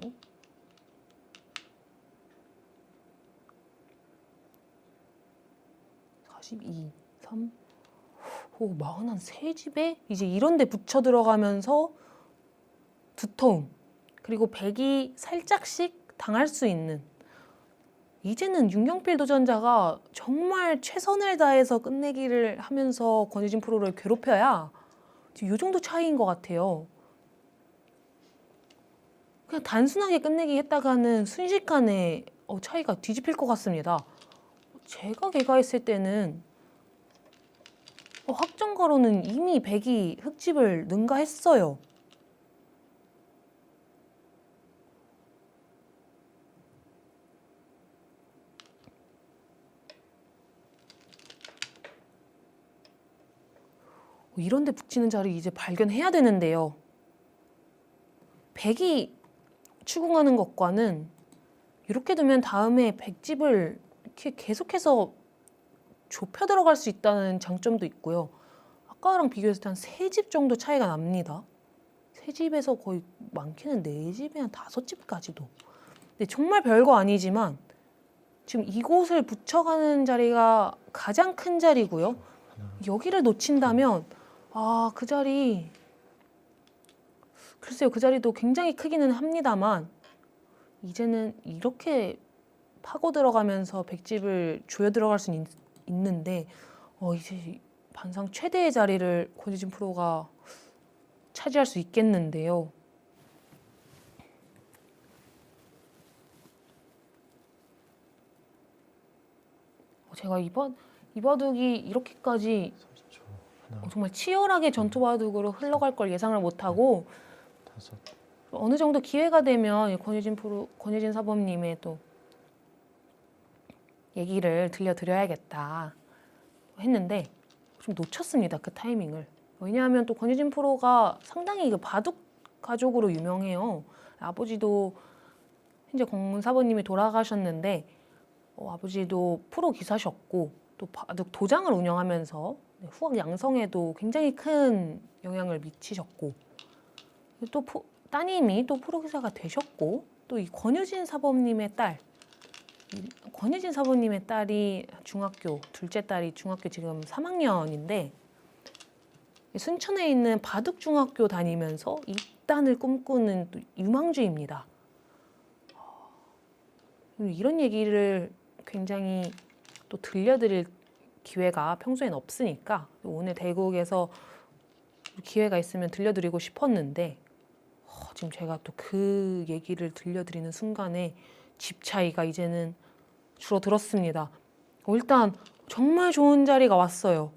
(42, 3) 43집에 이제 이런 데 붙여 들어가면서 두터움, 그리고 100이 살짝씩 당할 수 있는, 이제는 윤경필 도전자가 정말 최선을 다해서 끝내기를 하면서 권유진 프로를 괴롭혀야 지금 이 정도 차이인 것 같아요. 그냥 단순하게 끝내기 했다가는 순식간에 차이가 뒤집힐 것 같습니다. 제가 개가했을 때는 확정가로는 이미 100이 흙집을 능가했어요. 이런 데 붙이는 자리 이제 발견해야 되는데요. 100이 추궁하는 것과는 이렇게 두면 다음에 100집을 이렇게 계속해서 좁혀 들어갈 수 있다는 장점도 있고요. 아까랑 비교했을 때 한 3집 정도 차이가 납니다. 3집에서 거의 많게는 4집에 한 5집까지도. 근데 정말 별거 아니지만 지금 이곳을 붙여가는 자리가 가장 큰 자리고요. 여기를 놓친다면 그 자리 글쎄요, 그 자리도 굉장히 크기는 합니다만 이제는 이렇게 파고 들어가면서 백집을 조여 들어갈 수는 있는데 이제 반상 최대의 자리를 권유진 프로가 차지할 수 있겠는데요. 제가 이 바둑이 이렇게까지 30초. 하나, 정말 치열하게 전투 바둑으로 흘러갈 걸 예상을 못하고 5. 어느 정도 기회가 되면 권유진 사범님의 또 얘기를 들려드려야겠다 했는데 좀 놓쳤습니다. 그 타이밍을. 왜냐하면 또 권유진 프로가 상당히 그 바둑 가족으로 유명해요. 아버지도 현재 권사범님이 돌아가셨는데 아버지도 프로 기사셨고 또 바둑 도장을 운영하면서 후학 양성에도 굉장히 큰 영향을 미치셨고 또 따님이 또 프로 기사가 되셨고 또 이 권유진 사범님의 딸이 둘째 딸이 중학교 지금 3학년인데 순천에 있는 바둑중학교 다니면서 입단을 꿈꾸는 또 유망주입니다. 이런 얘기를 굉장히 또 들려드릴 기회가 평소엔 없으니까 오늘 대국에서 기회가 있으면 들려드리고 싶었는데 지금 제가 또 그 얘기를 들려드리는 순간에 집 차이가 이제는 줄어들었습니다. 일단 정말 좋은 자리가 왔어요.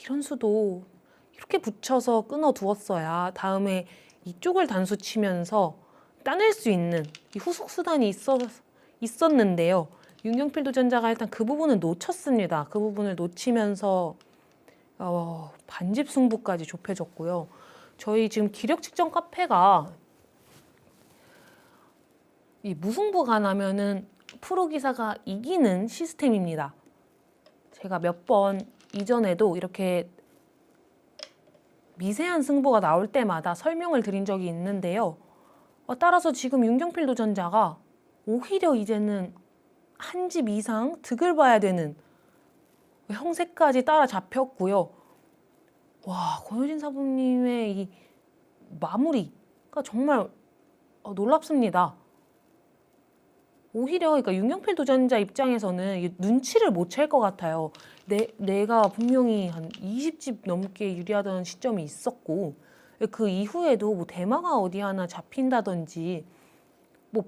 이런 수도 이렇게 붙여서 끊어두었어야 다음에 이쪽을 단수 치면서 따낼 수 있는 이 후속 수단이 있었는데요. 윤경필 도전자가 일단 그 부분은 놓쳤습니다. 그 부분을 놓치면서 반집 승부까지 좁혀졌고요. 저희 지금 기력 측정 카페가 이 무승부가 나면은 프로 기사가 이기는 시스템입니다. 제가 몇 번 이전에도 이렇게 미세한 승부가 나올 때마다 설명을 드린 적이 있는데요. 따라서 지금 윤경필 도전자가 오히려 이제는 한 집 이상 득을 봐야 되는 형세까지 따라잡혔고요. 와, 권효진 사부님의 이 마무리가 정말 놀랍습니다. 오히려 그러니까 윤경필 도전자 입장에서는 눈치를 못 챌 것 같아요. 내가 분명히 한 20집 넘게 유리하던 시점이 있었고 그 이후에도 뭐 대마가 어디 하나 잡힌다든지 뭐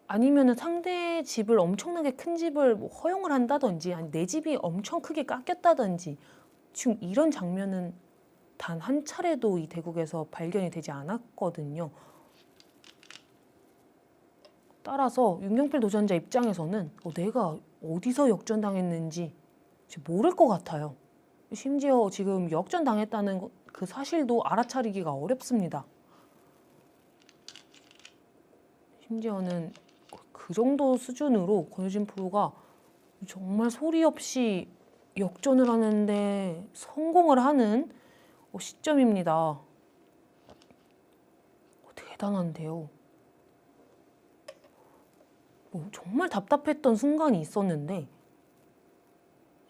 아니면은 상대 집을 엄청나게 큰 집을 뭐 허용을 한다든지 아니 내 집이 엄청 크게 깎였다든지 지금 이런 장면은 단 한 차례도 이 대국에서 발견이 되지 않았거든요. 따라서 윤경필 도전자 입장에서는 내가 어디서 역전당했는지 모를 것 같아요. 심지어 지금 역전당했다는 그 사실도 알아차리기가 어렵습니다. 심지어는 그 정도 수준으로 권효진 프로가 정말 소리 없이 역전을 하는데 성공을 하는 시점입니다. 대단한데요. 정말 답답했던 순간이 있었는데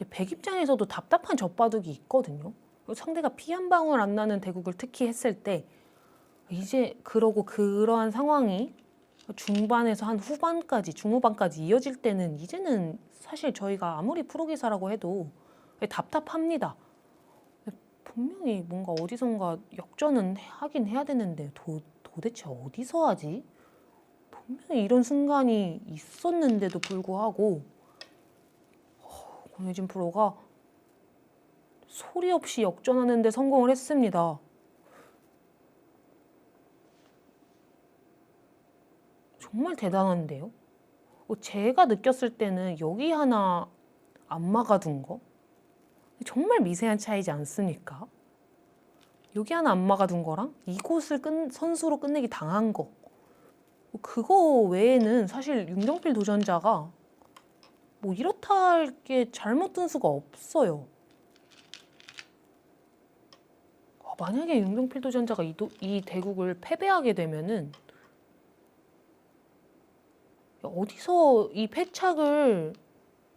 백 입장에서도 답답한 젖바둑이 있거든요. 상대가 피 한 방울 안 나는 대국을 특히 했을 때 이제 그러한 상황이 중반에서 한 후반까지 중후반까지 이어질 때는 이제는 사실 저희가 아무리 프로기사라고 해도 답답합니다. 분명히 뭔가 어디선가 역전은 하긴 해야 되는데 도대체 어디서 하지? 분명히 이런 순간이 있었는데도 불구하고 권효진 프로가 소리 없이 역전하는 데 성공을 했습니다. 정말 대단한데요? 제가 느꼈을 때는 여기 하나 안 막아둔 거 정말 미세한 차이지 않습니까? 여기 하나 안 막아둔 거랑 이곳을 선수로 끝내기 당한 거 그거 외에는 사실 윤경필 도전자가 뭐 이렇다 할 게 잘못 든 수가 없어요. 만약에 윤경필도전자가 이 대국을 패배하게 되면은 어디서 이 패착을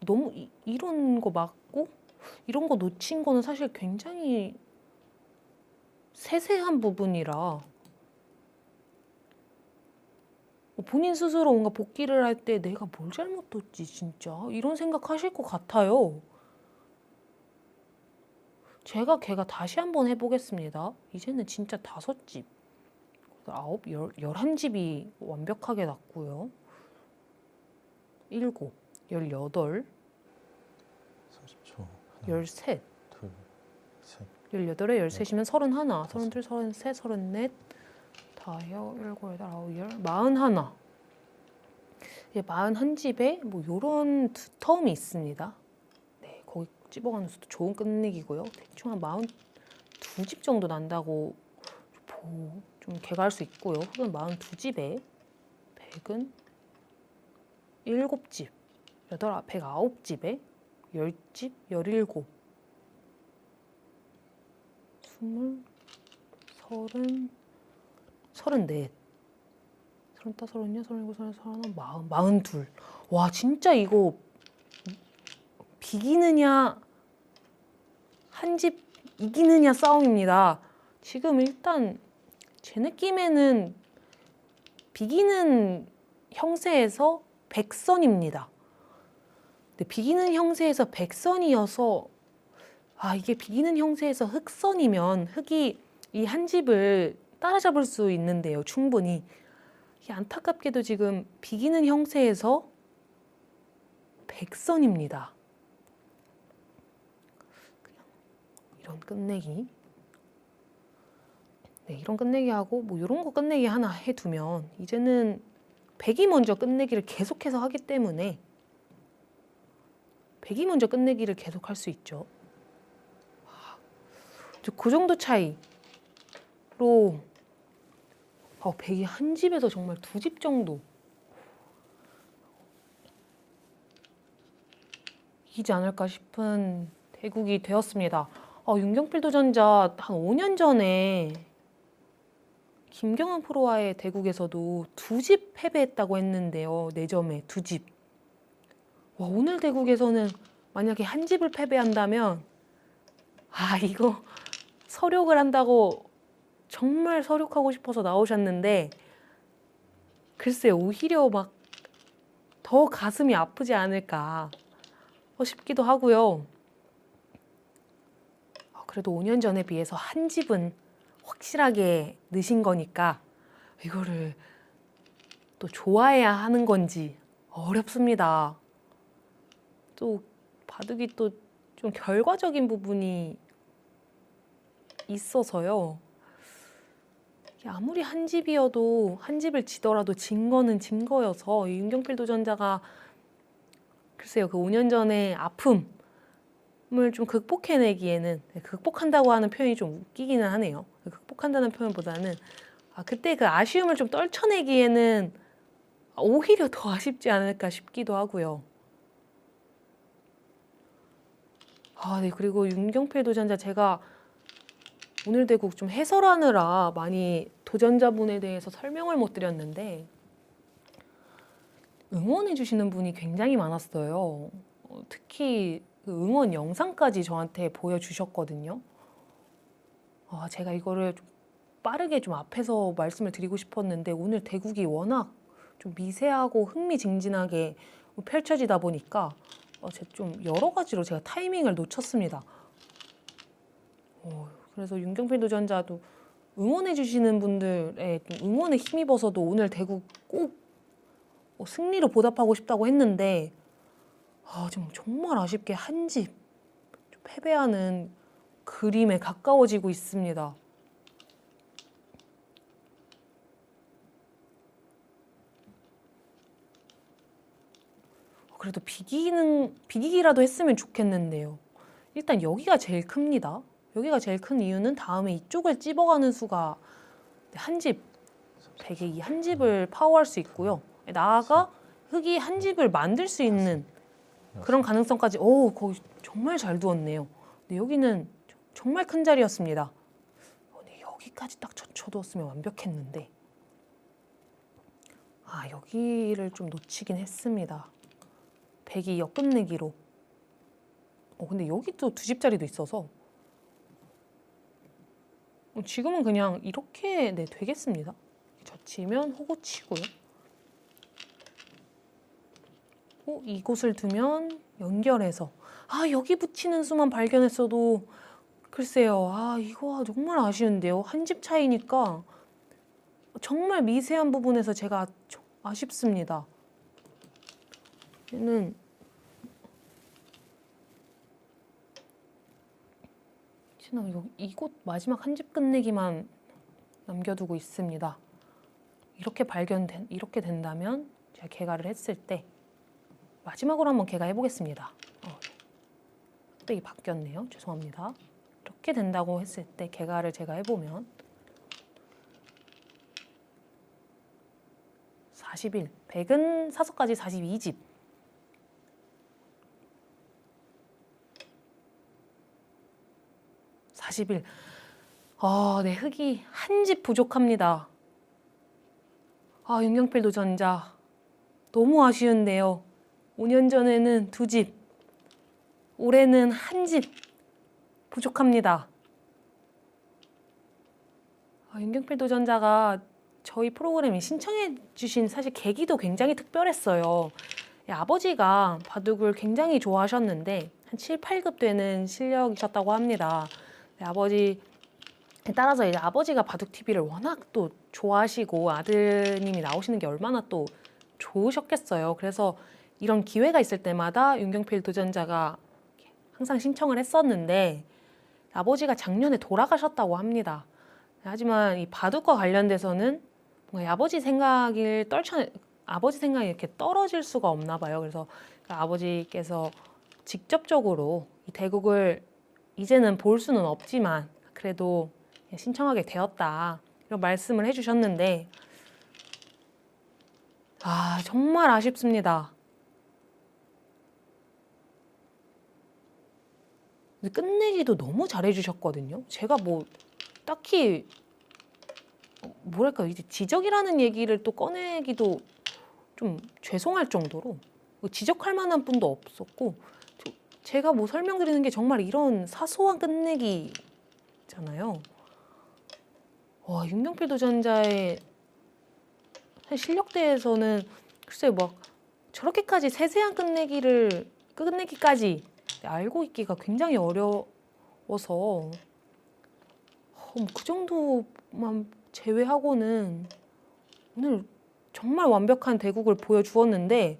너무 이런 거 맞고 이런 거 놓친 거는 사실 굉장히 세세한 부분이라 본인 스스로 뭔가 복귀를 할 때 내가 뭘 잘못했지 진짜 이런 생각하실 것 같아요. 제가 걔가 다시 한번 해보겠습니다. 이제는 진짜 5집, 9, 11집이 완벽하게 났고요. 7, 18, 30초. 하나, 13, 둘, 셋. 18에 13이면 31, 32, 33, 34, 5, 7, 8, 9, 10, 41. 이제 41집에 뭐 요런 텀이 있습니다. 네, 거기 집어가는 수도 좋은 끝내기고요. 대충 한 42집 정도 난다고 좀 개가할 수 있고요. 흑은 42집에 100은 7집, 109집에 10집, 17, 20, 30, 30, 34, 35, 36, 37, 38, 40, 42. 와 진짜 이거 비기느냐 한 집 이기느냐 싸움입니다. 지금 일단 제 느낌에는 비기는 형세에서 백선입니다. 근데 비기는 형세에서 백선이어서 이게 비기는 형세에서 흑선이면 흑이 이 한 집을 따라잡을 수 있는데요. 충분히. 이게 안타깝게도 지금 비기는 형세에서 백선입니다. 그냥 이런 끝내기. 네, 이런 끝내기 하고 뭐 이런 거 끝내기 하나 해두면 이제는 백이 먼저 끝내기를 계속해서 하기 때문에 백이 먼저 끝내기를 계속할 수 있죠. 그 정도 차이로 백이 한 집에서 정말 2집 정도 이기지 않을까 싶은 대국이 되었습니다. 윤경필도전자 한 5년 전에 김경은 프로와의 대국에서도 2집 패배했다고 했는데요. 4점에 2집. 오늘 대국에서는 만약에 한 집을 패배한다면 이거 서력을 한다고 정말 서력하고 싶어서 나오셨는데 글쎄요. 오히려 막 더 가슴이 아프지 않을까 싶기도 하고요. 그래도 5년 전에 비해서 한 집은 확실하게 늦은 거니까 이거를 또 좋아해야 하는 건지 어렵습니다. 또 바둑이 또 좀 결과적인 부분이 있어서요. 아무리 한 집이어도 한 집을 지더라도 진 거는 진 거여서 윤경필도전자가 글쎄요. 그 5년 전의 아픔을 좀 극복해내기에는 극복한다고 하는 표현이 좀 웃기기는 하네요. 극복한다는 표현보다는 그때 그 아쉬움을 좀 떨쳐내기에는 오히려 더 아쉽지 않을까 싶기도 하고요. 네, 그리고 윤경필 도전자 제가 오늘 대국 좀 해설하느라 많이 도전자분에 대해서 설명을 못 드렸는데 응원해 주시는 분이 굉장히 많았어요. 특히 그 응원 영상까지 저한테 보여주셨거든요. 제가 이거를 좀 빠르게 좀 앞에서 말씀을 드리고 싶었는데 오늘 대국이 워낙 좀 미세하고 흥미진진하게 펼쳐지다 보니까 좀 여러 가지로 제가 타이밍을 놓쳤습니다. 그래서 윤경필 도전자도 응원해 주시는 분들의 응원에 힘입어서도 오늘 대국 꼭 승리로 보답하고 싶다고 했는데 좀 정말 아쉽게 한 집 패배하는 그림에 가까워지고 있습니다. 그래도 비기기라도 했으면 좋겠는데요. 일단 여기가 제일 큽니다. 여기가 제일 큰 이유는 다음에 이쪽을 찝어가는 수가 한 집, 백에 이 한 집을 파워할 수 있고요. 나아가 흑이 한 집을 만들 수 있는 그런 가능성까지 거기 정말 잘 두었네요. 근데 여기는 정말 큰 자리였습니다. 근데 여기까지 딱 젖혀두었으면 완벽했는데 여기를 좀 놓치긴 했습니다. 백이 역끝내기로. 근데 여기 또 두 집자리도 있어서 지금은 그냥 이렇게 되겠습니다. 젖히면 호구 치고요. 이곳을 두면 연결해서 여기 붙이는 수만 발견했어도 글쎄요. 이거 정말 아쉬운데요. 한 집 차이니까 정말 미세한 부분에서 제가 아쉽습니다. 얘는 이곳 마지막 한 집 끝내기만 남겨두고 있습니다. 이렇게 된다면 제가 개가를 했을 때 마지막으로 한번 개가해 보겠습니다. 흑백이 바뀌었네요. 죄송합니다. 이렇게 된다고 했을 때 개가를 제가 해보면 41, 100은 사서까지 42집. 네, 흑이 한 집 부족합니다. 윤경필 도전자 너무 아쉬운데요. 5년 전에는 2집, 올해는 한 집 부족합니다. 윤경필 도전자가 저희 프로그램에 신청해 주신 사실 계기도 굉장히 특별했어요. 아버지가 바둑을 굉장히 좋아하셨는데 한 7, 8급 되는 실력이셨다고 합니다. 아버지에 따라서 이제 아버지가 바둑 TV를 워낙 또 좋아하시고 아드님이 나오시는 게 얼마나 또 좋으셨겠어요. 그래서 이런 기회가 있을 때마다 윤경필 도전자가 항상 신청을 했었는데 아버지가 작년에 돌아가셨다고 합니다. 하지만 이 바둑과 관련돼서는 뭔가 아버지 생각이 이렇게 떨어질 수가 없나 봐요. 그래서 아버지께서 직접적으로 이 대국을 이제는 볼 수는 없지만 그래도 신청하게 되었다 이런 말씀을 해주셨는데 정말 아쉽습니다. 끝내기도 너무 잘해주셨거든요. 제가 딱히 이제 지적이라는 얘기를 또 꺼내기도 좀 죄송할 정도로 지적할 만한 분도 없었고 제가 설명드리는 게 정말 이런 사소한 끝내기잖아요. 윤경필 도전자의 실력대에서는 글쎄 저렇게까지 세세한 끝내기까지 알고 있기가 굉장히 어려워서 그 정도만 제외하고는 오늘 정말 완벽한 대국을 보여주었는데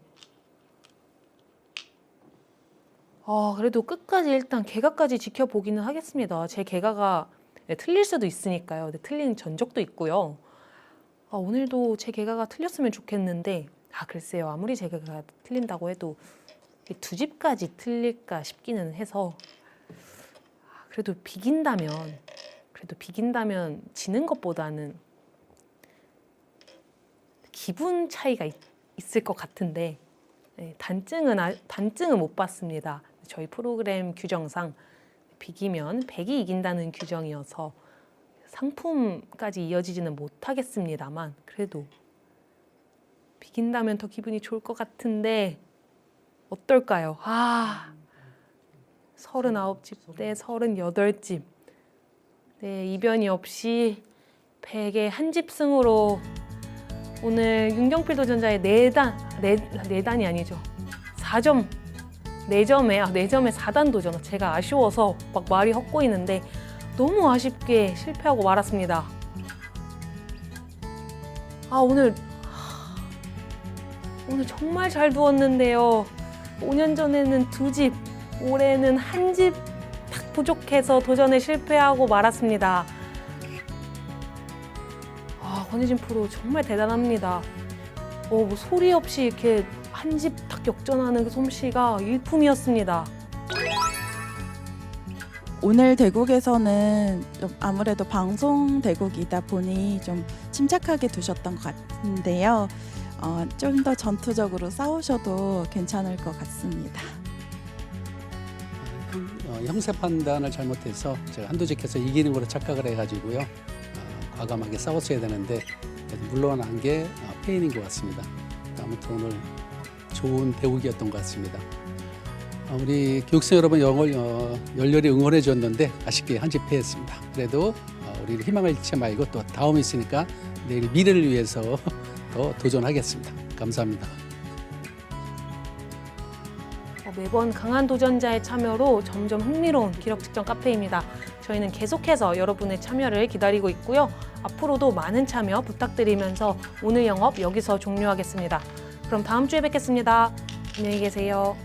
그래도 끝까지 일단 개가까지 지켜보기는 하겠습니다. 제 개가가 틀릴 수도 있으니까요. 틀린 전적도 있고요. 오늘도 제 개가가 틀렸으면 좋겠는데 글쎄요. 아무리 제 개가가 틀린다고 해도 2집까지 틀릴까 싶기는 해서 그래도 비긴다면 지는 것보다는 기분 차이가 있을 것 같은데 단증은 못 받습니다. 저희 프로그램 규정상 비기면 100이 이긴다는 규정이어서 상품까지 이어지지는 못하겠습니다만 그래도 비긴다면 더 기분이 좋을 것 같은데 어떨까요? 39집 대 38집. 이변이 없이 100의 한 집 승으로 오늘 윤경필 도전자의 4단이 아니죠. 4점에 4단 도전. 제가 아쉬워서 말이 헛고이는데 너무 아쉽게 실패하고 말았습니다. 오늘 정말 잘 두었는데요. 5년 전에는 2집, 올해는 한 집 딱 부족해서 도전에 실패하고 말았습니다. 권혜진 프로 정말 대단합니다. 소리 없이 이렇게 한 집 딱 역전하는 그 솜씨가 일품이었습니다. 오늘 대국에서는 좀 아무래도 방송 대국이다 보니 좀 침착하게 두셨던 것 같은데요. 좀 더 전투적으로 싸우셔도 괜찮을 것 같습니다. 형사 판단을 잘못해서 제가 한도직해서 이기는 걸로 착각을 해가지고요. 과감하게 싸웠어야 되는데 물러난 게 페인인 것 같습니다. 아무튼 오늘 좋은 배우기였던 것 같습니다. 우리 교육생 여러분 열렬히 응원해 줬는데 아쉽게 한집 패했습니다. 그래도 우리 희망을 잃지 말고 또 다음이 있으니까 내일 미래를 위해서 더 도전하겠습니다. 감사합니다. 매번 강한 도전자의 참여로 점점 흥미로운 기록 측정 카페입니다. 저희는 계속해서 여러분의 참여를 기다리고 있고요. 앞으로도 많은 참여 부탁드리면서 오늘 영업 여기서 종료하겠습니다. 그럼 다음 주에 뵙겠습니다. 안녕히 계세요.